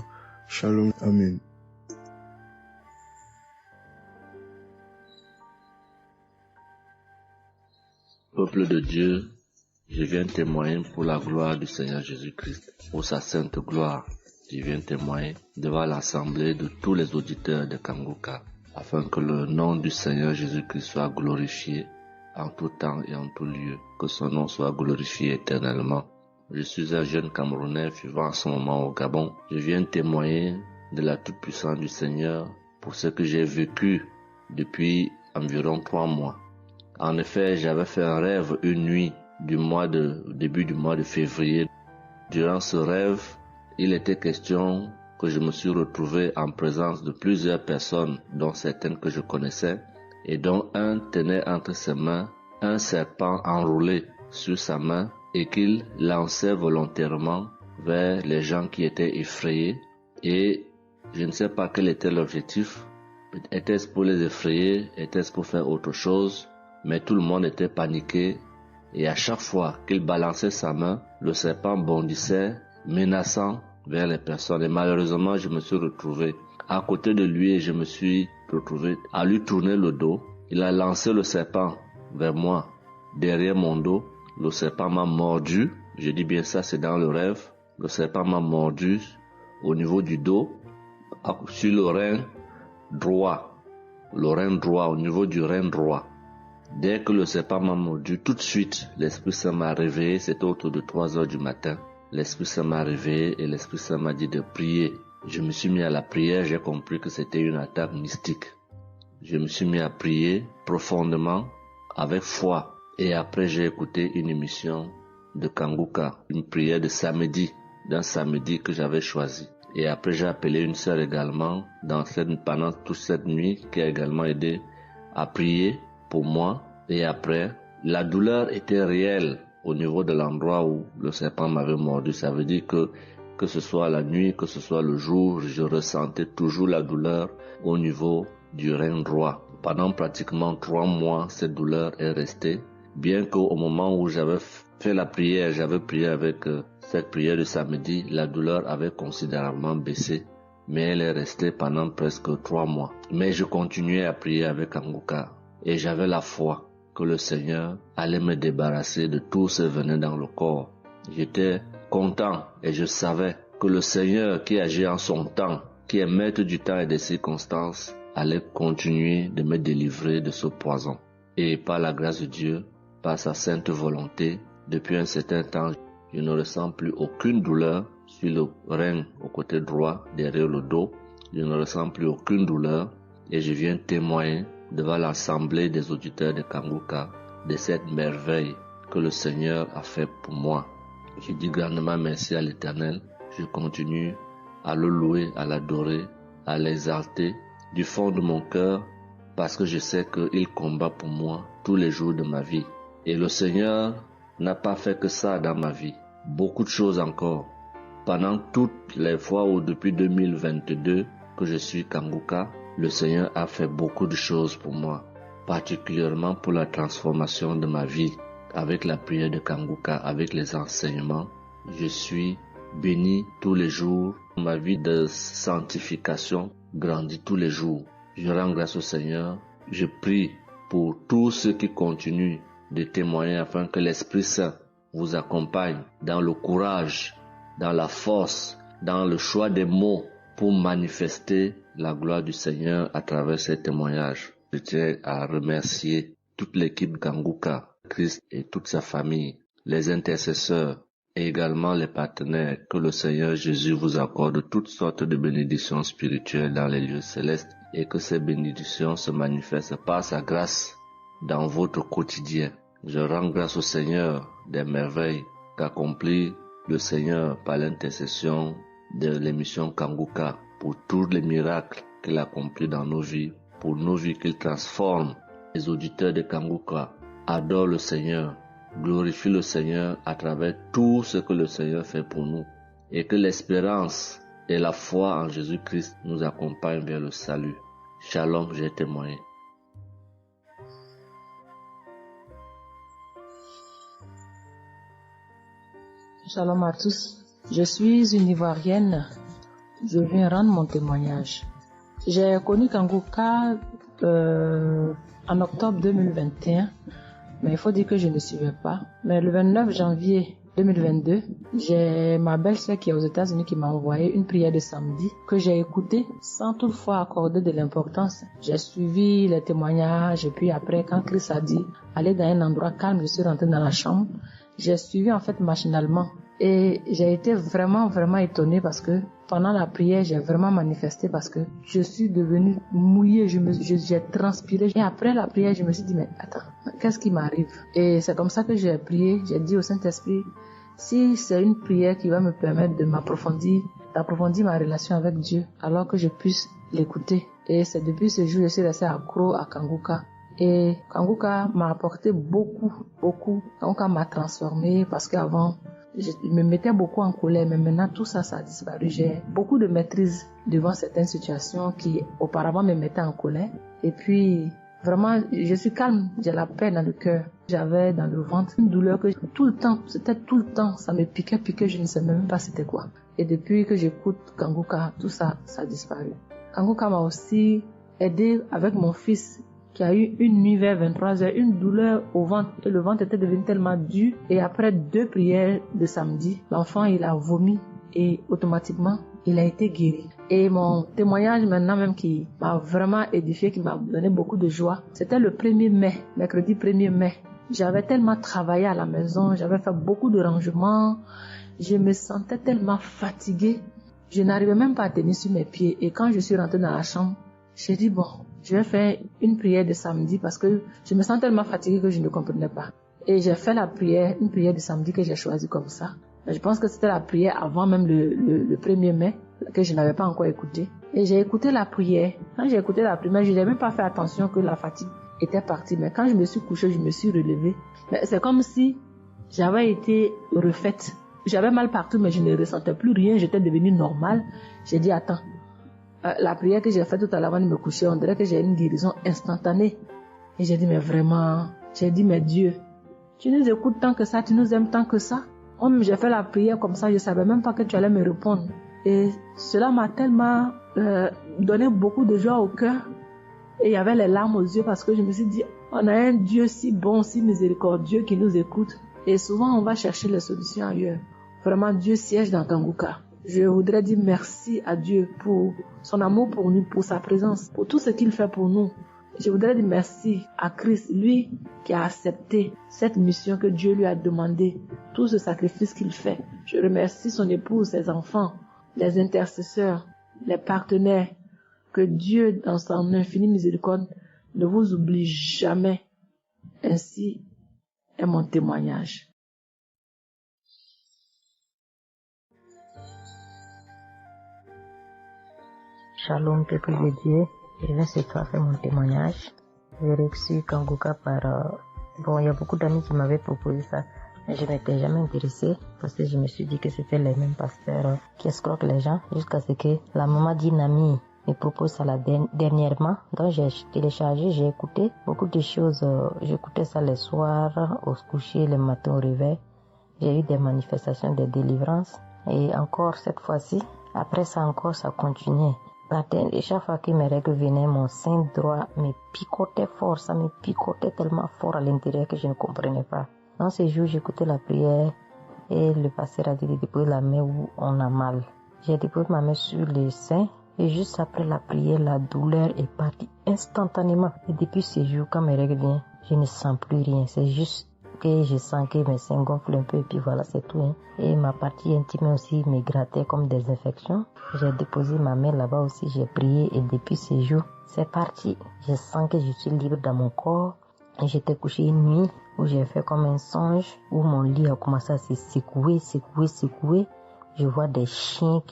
Shalom, Amen. Peuple de Dieu, je viens témoigner pour la gloire du Seigneur Jésus-Christ, pour sa sainte gloire. Je viens témoigner devant l'assemblée de tous les auditeurs de Kanguka, afin que le nom du Seigneur Jésus-Christ soit glorifié en tout temps et en tout lieu, que son nom soit glorifié éternellement. Je suis un jeune Camerounais vivant en ce moment au Gabon. Je viens témoigner de la toute-puissance du Seigneur pour ce que j'ai vécu depuis environ 3 mois. En effet, j'avais fait un rêve une nuit début du mois de février. Durant ce rêve, il était question que je me suis retrouvé en présence de plusieurs personnes, dont certaines que je connaissais, et dont un tenait entre ses mains un serpent enroulé sur sa main et qu'il lançait volontairement vers les gens qui étaient effrayés. Et je ne sais pas quel était l'objectif. Était-ce pour les effrayer? Était-ce pour faire autre chose? Mais tout le monde était paniqué. Et à chaque fois qu'il balançait sa main, le serpent bondissait, menaçant vers les personnes. Et malheureusement, je me suis retrouvé à côté de lui et je me suis retrouvé à lui tourner le dos. Il a lancé le serpent vers moi, derrière mon dos. Le serpent m'a mordu. Je dis bien ça, c'est dans le rêve. Le serpent m'a mordu au niveau du dos, sur le rein droit. Le rein droit, au niveau du rein droit. Dès que le serpent m'a mordu, tout de suite, l'Esprit Saint m'a réveillé, c'était autour de 3 heures du matin. L'Esprit Saint m'a réveillé et l'Esprit Saint m'a dit de prier. Je me suis mis à la prière, j'ai compris que c'était une attaque mystique. Je me suis mis à prier profondément, avec foi. Et après, j'ai écouté une émission de Kanguka, une prière de samedi, d'un samedi que j'avais choisi. Et après, j'ai appelé une sœur également pendant toute cette nuit qui a également aidé à prier pour moi. Et après, la douleur était réelle au niveau de l'endroit où le serpent m'avait mordu. Ça veut dire que ce soit la nuit, que ce soit le jour, je ressentais toujours la douleur au niveau du rein droit. Pendant pratiquement 3 mois, cette douleur est restée. Bien qu'au moment où j'avais fait la prière, j'avais prié avec cette prière de samedi, la douleur avait considérablement baissé, mais elle est restée pendant presque 3 mois. Mais je continuais à prier avec Kanguka et j'avais la foi que le Seigneur allait me débarrasser de tout ce venin dans le corps. J'étais content et je savais que le Seigneur qui agit en son temps, qui est maître du temps et des circonstances, allait continuer de me délivrer de ce poison. Et par la grâce de Dieu, par sa sainte volonté, depuis un certain temps, je ne ressens plus aucune douleur sur le rein au côté droit, derrière le dos. Je ne ressens plus aucune douleur et je viens témoigner devant l'assemblée des auditeurs de Kanguka de cette merveille que le Seigneur a fait pour moi. Je dis grandement merci à l'Éternel. Je continue à le louer, à l'adorer, à l'exalter du fond de mon cœur parce que je sais qu'il combat pour moi tous les jours de ma vie. Et le Seigneur n'a pas fait que ça dans ma vie. Beaucoup de choses encore. Pendant toutes les fois où depuis 2022 que je suis Kanguka, le Seigneur a fait beaucoup de choses pour moi, particulièrement pour la transformation de ma vie. Avec la prière de Kanguka, avec les enseignements, je suis béni tous les jours. Ma vie de sanctification grandit tous les jours. Je rends grâce au Seigneur. Je prie pour tous ceux qui continuent de témoigner afin que l'Esprit Saint vous accompagne dans le courage, dans la force, dans le choix des mots pour manifester la gloire du Seigneur à travers ces témoignages. Je tiens à remercier toute l'équipe Kanguka, Christ et toute sa famille, les intercesseurs et également les partenaires. Que le Seigneur Jésus vous accorde toutes sortes de bénédictions spirituelles dans les lieux célestes et que ces bénédictions se manifestent par sa grâce dans votre quotidien. Je rends grâce au Seigneur des merveilles qu'accomplit le Seigneur par l'intercession de l'émission Kanguka pour tous les miracles qu'il accomplit dans nos vies, pour nos vies qu'il transforme. Les auditeurs de Kanguka adorent le Seigneur, glorifient le Seigneur à travers tout ce que le Seigneur fait pour nous et que l'espérance et la foi en Jésus-Christ nous accompagnent vers le salut. Shalom, j'ai témoigné. Shalom à tous. Je suis une Ivoirienne. Je viens rendre mon témoignage. J'ai connu Kanguka en octobre 2021, mais il faut dire que je ne suivais pas. Mais le 29 janvier 2022, j'ai ma belle-sœur qui est aux États-Unis qui m'a envoyé une prière de samedi que j'ai écoutée sans toutefois accorder de l'importance. J'ai suivi les témoignages et puis après, quand Christ a dit aller dans un endroit calme, je suis rentrée dans la chambre. J'ai suivi en fait machinalement et j'ai été vraiment étonnée parce que pendant la prière, j'ai vraiment manifesté parce que je suis devenue mouillée, j'ai transpiré. Et après la prière, je me suis dit, mais attends, qu'est-ce qui m'arrive? Et c'est comme ça que j'ai prié, j'ai dit au Saint-Esprit, si c'est une prière qui va me permettre de d'approfondir ma relation avec Dieu, alors que je puisse l'écouter. Et c'est depuis ce jour que je suis restée accro à Kanguka. Et Kanguka m'a apporté beaucoup. Kanguka m'a transformée parce qu'avant, je me mettais beaucoup en colère, mais maintenant tout ça a disparu. J'ai beaucoup de maîtrise devant certaines situations qui auparavant me mettaient en colère. Et puis, vraiment, je suis calme, j'ai la paix dans le cœur. J'avais dans le ventre une douleur que tout le temps, ça me piquait, je ne sais même pas c'était quoi. Et depuis que j'écoute Kanguka, tout ça a disparu. Kanguka m'a aussi aidé avec mon fils qui a eu une nuit vers 23h, une douleur au ventre et le ventre était devenu tellement dur et après 2 prières de samedi, l'enfant il a vomi et automatiquement il a été guéri. Et mon témoignage maintenant même qui m'a vraiment édifié, qui m'a donné beaucoup de joie, c'était le 1er mai, mercredi 1er mai. J'avais tellement travaillé à la maison, j'avais fait beaucoup de rangements, je me sentais tellement fatiguée, je n'arrivais même pas à tenir sur mes pieds. Et quand je suis rentrée dans la chambre, j'ai dit bon, je vais faire une prière de samedi parce que je me sens tellement fatiguée que je ne comprenais pas. Et j'ai fait la prière, une prière de samedi que j'ai choisie comme ça. Je pense que c'était la prière avant même le 1er mai, que je n'avais pas encore écouté. Et j'ai écouté la prière. Quand j'ai écouté la prière, je n'ai même pas fait attention que la fatigue était partie. Mais quand je me suis couchée, je me suis relevée. Mais c'est comme si j'avais été refaite. J'avais mal partout, mais je ne ressentais plus rien. J'étais devenue normale. J'ai dit, attends, la prière que j'ai faite tout à l'heure avant de me coucher, on dirait que j'ai une guérison instantanée. Et j'ai dit, mais vraiment, j'ai dit, mais Dieu, tu nous écoutes tant que ça, tu nous aimes tant que ça. J'ai fait la prière comme ça, je ne savais même pas que tu allais me répondre. Et cela m'a tellement donné beaucoup de joie au cœur. Et il y avait les larmes aux yeux parce que je me suis dit, on a un Dieu si bon, si miséricordieux qui nous écoute. Et souvent, on va chercher les solutions ailleurs. Vraiment, Dieu siège dans Kanguka. Je voudrais dire merci à Dieu pour son amour pour nous, pour sa présence, pour tout ce qu'il fait pour nous. Je voudrais dire merci à Christ, lui qui a accepté cette mission que Dieu lui a demandé, tout ce sacrifice qu'il fait. Je remercie son épouse, ses enfants, les intercesseurs, les partenaires. Que Dieu, dans son infinie miséricorde, ne vous oublie jamais. Ainsi est mon témoignage. Shalom, peuple de Dieu. Je vais ce soir faire mon témoignage. J'ai reçu Kanguka par... il y a beaucoup d'amis qui m'avaient proposé ça. Mais je m'étais jamais intéressée parce que je me suis dit que c'était les mêmes pasteurs qui escroquent les gens jusqu'à ce que la maman d'une amie me propose ça dernièrement. Donc j'ai téléchargé, j'ai écouté beaucoup de choses. J'écoutais ça les soirs, au coucher, le matin au réveil. J'ai eu des manifestations de délivrance. Et encore cette fois-ci, après ça encore, ça continuait. Et chaque fois que mes règles venaient, mon sein droit me picotait fort. Ça me picotait tellement fort à l'intérieur que je ne comprenais pas. Dans ces jours, j'écoutais la prière et le pasteur a dit de déposer la main où on a mal. J'ai déposé ma main sur le sein et juste après la prière, la douleur est partie instantanément. Et depuis ces jours, quand mes règles viennent, je ne sens plus rien. C'est juste que je sens que mes seins gonflent un peu et puis voilà, c'est tout. Hein. Et ma partie intime aussi me grattait comme des infections. J'ai déposé ma main là-bas aussi, j'ai prié et depuis ces jours, c'est parti. Je sens que je suis libre dans mon corps. Et j'étais couché une nuit où j'ai fait comme un songe, où mon lit a commencé à se secouer. Je vois un chien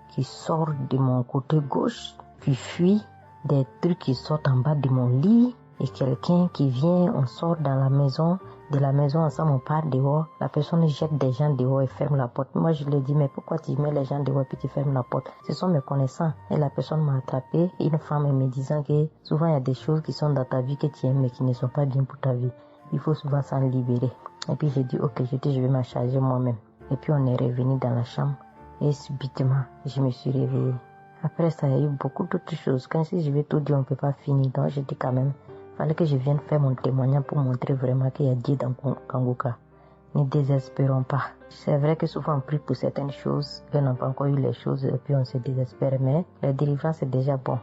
qui sort de mon côté gauche, qui fuit, des trucs qui sortent en bas de mon lit. Et quelqu'un qui vient, on sort dans la maison, de la maison ensemble, on part dehors. La personne jette des gens dehors et ferme la porte. Moi, je lui ai dit, mais pourquoi tu mets les gens dehors et puis tu fermes la porte? Ce sont mes connaissants. Et la personne m'a attrapé. Une femme me disant que souvent il y a des choses qui sont dans ta vie que tu aimes mais qui ne sont pas bien pour ta vie. Il faut souvent s'en libérer. Et puis j'ai dit, ok, je vais m'en charger moi-même. Et puis on est revenu dans la chambre. Et subitement, je me suis réveillée. Après ça, il y a eu beaucoup d'autres choses. Quand si je vais tout dire, on ne peut pas finir. Donc j'ai dit quand même, fallait que je vienne faire mon témoignage pour montrer vraiment qu'il y a Dieu dans Kanguka. Ne désespérons pas. C'est vrai que souvent on prie pour certaines choses, qu'on n'a pas encore eu les choses et puis on se désespère, mais la délivrance est déjà bon.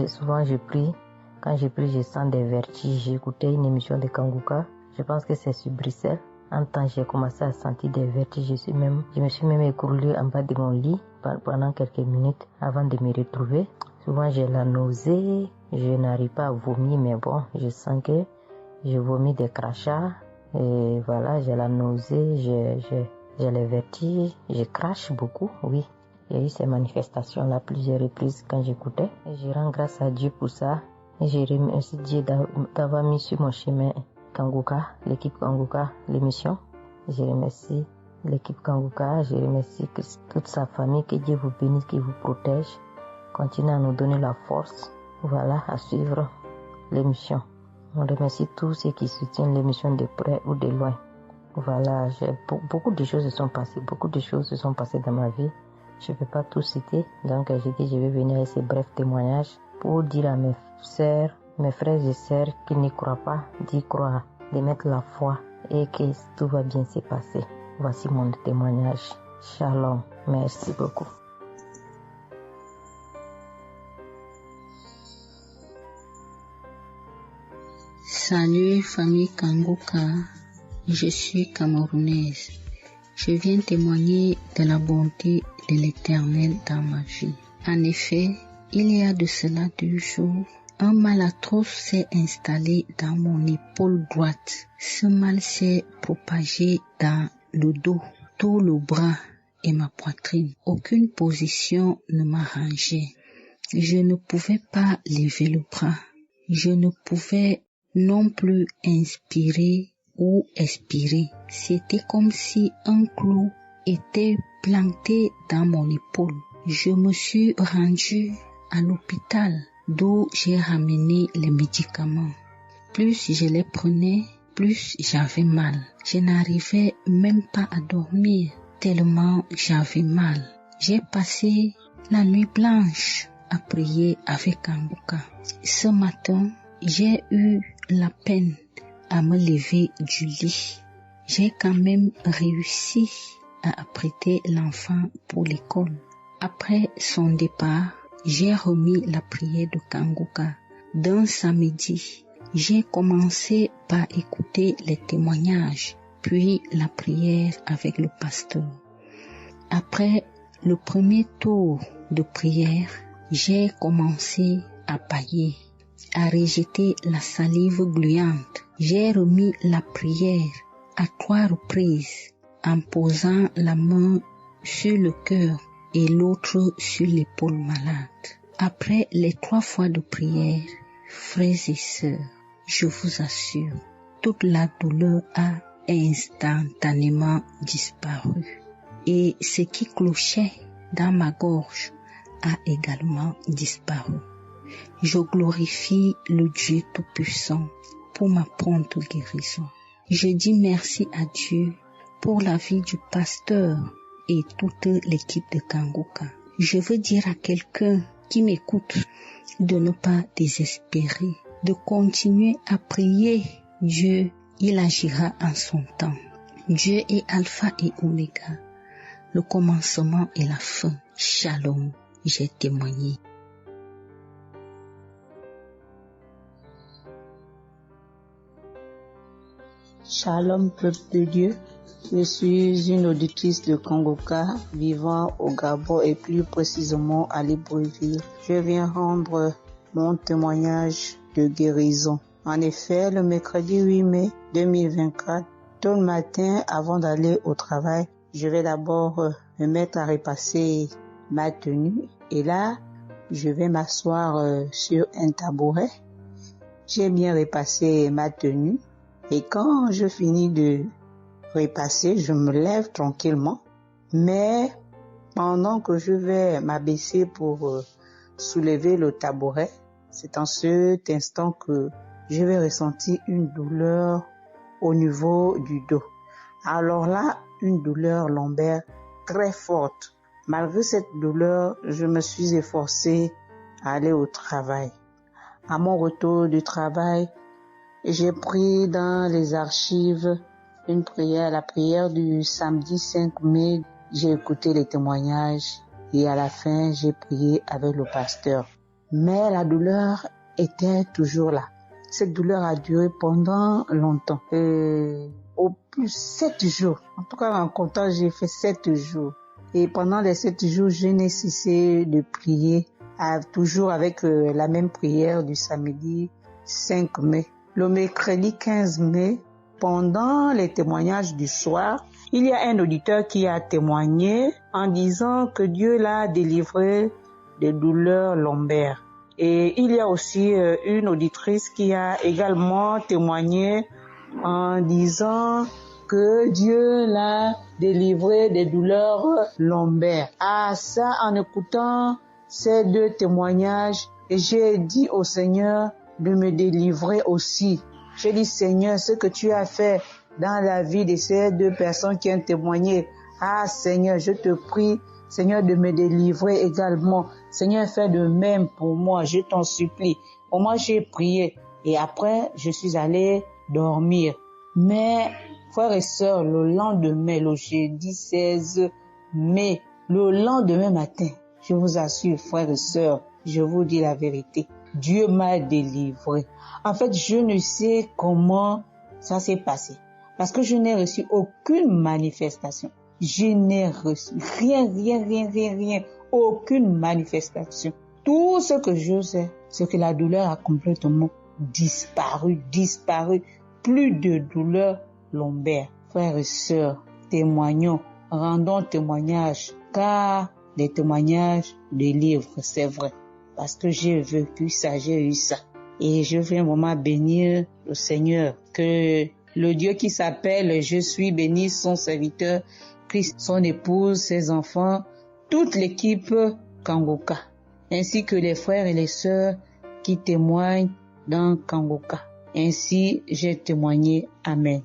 Souvent je prie, quand je prie je sens des vertiges. J'ai écouté une émission de Kanguka, je pense que c'est sur Bruxelles. En temps j'ai commencé à sentir des vertiges, je me suis même écroulée en bas de mon lit pendant quelques minutes avant de me retrouver. Souvent j'ai la nausée, je n'arrive pas à vomir, mais bon, je sens que je vomis des crachats. Et voilà, j'ai la nausée, j'ai les vertiges, je crache beaucoup, oui. Il y a eu ces manifestations-là plusieurs reprises quand j'écoutais. Et je rends grâce à Dieu pour ça. Et je remercie Dieu d'avoir mis sur mon chemin Kanguka, l'équipe Kanguka, l'émission. Je remercie l'équipe Kanguka, je remercie toute sa famille, que Dieu vous bénisse, qu'il vous protège. Continuez à nous donner la force, voilà, à suivre l'émission. On remercie tous ceux qui soutiennent l'émission de près ou de loin. Voilà, beaucoup de choses se sont passées dans ma vie. Je ne peux pas tout citer, donc j'ai dit je vais venir avec ces brefs témoignages pour dire à mes sœurs, mes frères et sœurs qui n'y croient pas, d'y croire, de mettre la foi et que tout va bien se passer. Voici mon témoignage. Shalom, merci beaucoup. Salut famille Kanguka, je suis camerounaise. Je viens témoigner de la bonté de l'Éternel dans ma vie. En effet, il y a de cela 2 jours, un mal atroce s'est installé dans mon épaule droite. Ce mal s'est propagé dans le dos, tout le bras et ma poitrine. Aucune position ne m'arrangeait. Je ne pouvais pas lever le bras. Je ne pouvais non plus inspirer ou expirer. C'était comme si un clou était planté dans mon épaule. Je me suis rendue à l'hôpital d'où j'ai ramené les médicaments. Plus je les prenais, plus j'avais mal. Je n'arrivais même pas à dormir tellement j'avais mal. J'ai passé la nuit blanche à prier avec Kanguka. Ce matin, j'ai eu la peine à me lever du lit. J'ai quand même réussi à apprêter l'enfant pour l'école. Après son départ, j'ai remis la prière de Kanguka. D'un samedi, j'ai commencé par écouter les témoignages, puis la prière avec le pasteur. Après le premier tour de prière, j'ai commencé à bâiller, à rejeter la salive gluante. J'ai remis la prière à 3 reprises en posant la main sur le cœur et l'autre sur l'épaule malade. Après les 3 fois de prière, frères et sœurs, je vous assure, toute la douleur a instantanément disparu. Et ce qui clochait dans ma gorge a également disparu. Je glorifie le Dieu Tout-Puissant pour ma prompte guérison. Je dis merci à Dieu pour la vie du pasteur et toute l'équipe de Kanguka. Je veux dire à quelqu'un qui m'écoute de ne pas désespérer, de continuer à prier. Dieu, il agira en son temps. Dieu est Alpha et Oméga, le commencement et la fin. Shalom, j'ai témoigné. Shalom, peuple de Dieu. Je suis une auditrice de Kanguka vivant au Gabon et plus précisément à Libreville. Je viens rendre mon témoignage de guérison. En effet, le mercredi 8 mai 2024, tôt le matin avant d'aller au travail, je vais d'abord me mettre à repasser ma tenue et là, je vais m'asseoir sur un tabouret. J'ai bien repassé ma tenue et quand je finis de repasser, je me lève tranquillement. Mais pendant que je vais m'abaisser pour soulever le tabouret, c'est en cet instant que je vais ressentir une douleur au niveau du dos. Alors là, une douleur lombaire très forte. Malgré cette douleur, je me suis efforcée à aller au travail. À mon retour du travail, j'ai pris dans les archives une prière, la prière du samedi 5 mai. J'ai écouté les témoignages et à la fin, j'ai prié avec le pasteur. Mais la douleur était toujours là. Cette douleur a duré pendant longtemps. Au plus 7 jours. En tout cas, en comptant, j'ai fait 7 jours. Et pendant les 7 jours, je n'ai cessé de prier, toujours avec la même prière du samedi 5 mai. Le mercredi 15 mai, pendant les témoignages du soir, il y a un auditeur qui a témoigné en disant que Dieu l'a délivré des douleurs lombaires. Et il y a aussi une auditrice qui a également témoigné en disant que Dieu l'a délivré des douleurs lombaires. Ah, ça, en écoutant ces 2 témoignages, j'ai dit au Seigneur de me délivrer aussi. J'ai dit, Seigneur, ce que tu as fait dans la vie de ces 2 personnes qui ont témoigné, ah Seigneur, je te prie, Seigneur, de me délivrer également. Seigneur, fais de même pour moi, je t'en supplie. Pour moi, j'ai prié et après, je suis allé dormir. Mais, frères et sœurs, le lendemain, le jeudi 16 mai, le lendemain matin, je vous assure, frères et sœurs, je vous dis la vérité. Dieu m'a délivré. En fait, je ne sais comment ça s'est passé. Parce que je n'ai reçu aucune manifestation. Je n'ai reçu rien. Aucune manifestation. Tout ce que je sais, c'est que la douleur a complètement disparu. Plus de douleur lombaire. Frères et sœurs, témoignons, rendons témoignage, car les témoignages délivrent, c'est vrai. Parce que j'ai vécu ça, j'ai eu ça. Et je viens vraiment bénir le Seigneur, que le Dieu qui s'appelle Je suis béni, son serviteur, Christ, son épouse, ses enfants, toute l'équipe Kangoka, ainsi que les frères et les sœurs qui témoignent dans Kangoka. Ainsi, j'ai témoigné. Amen.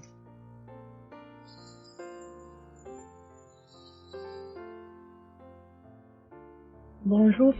Bonjour,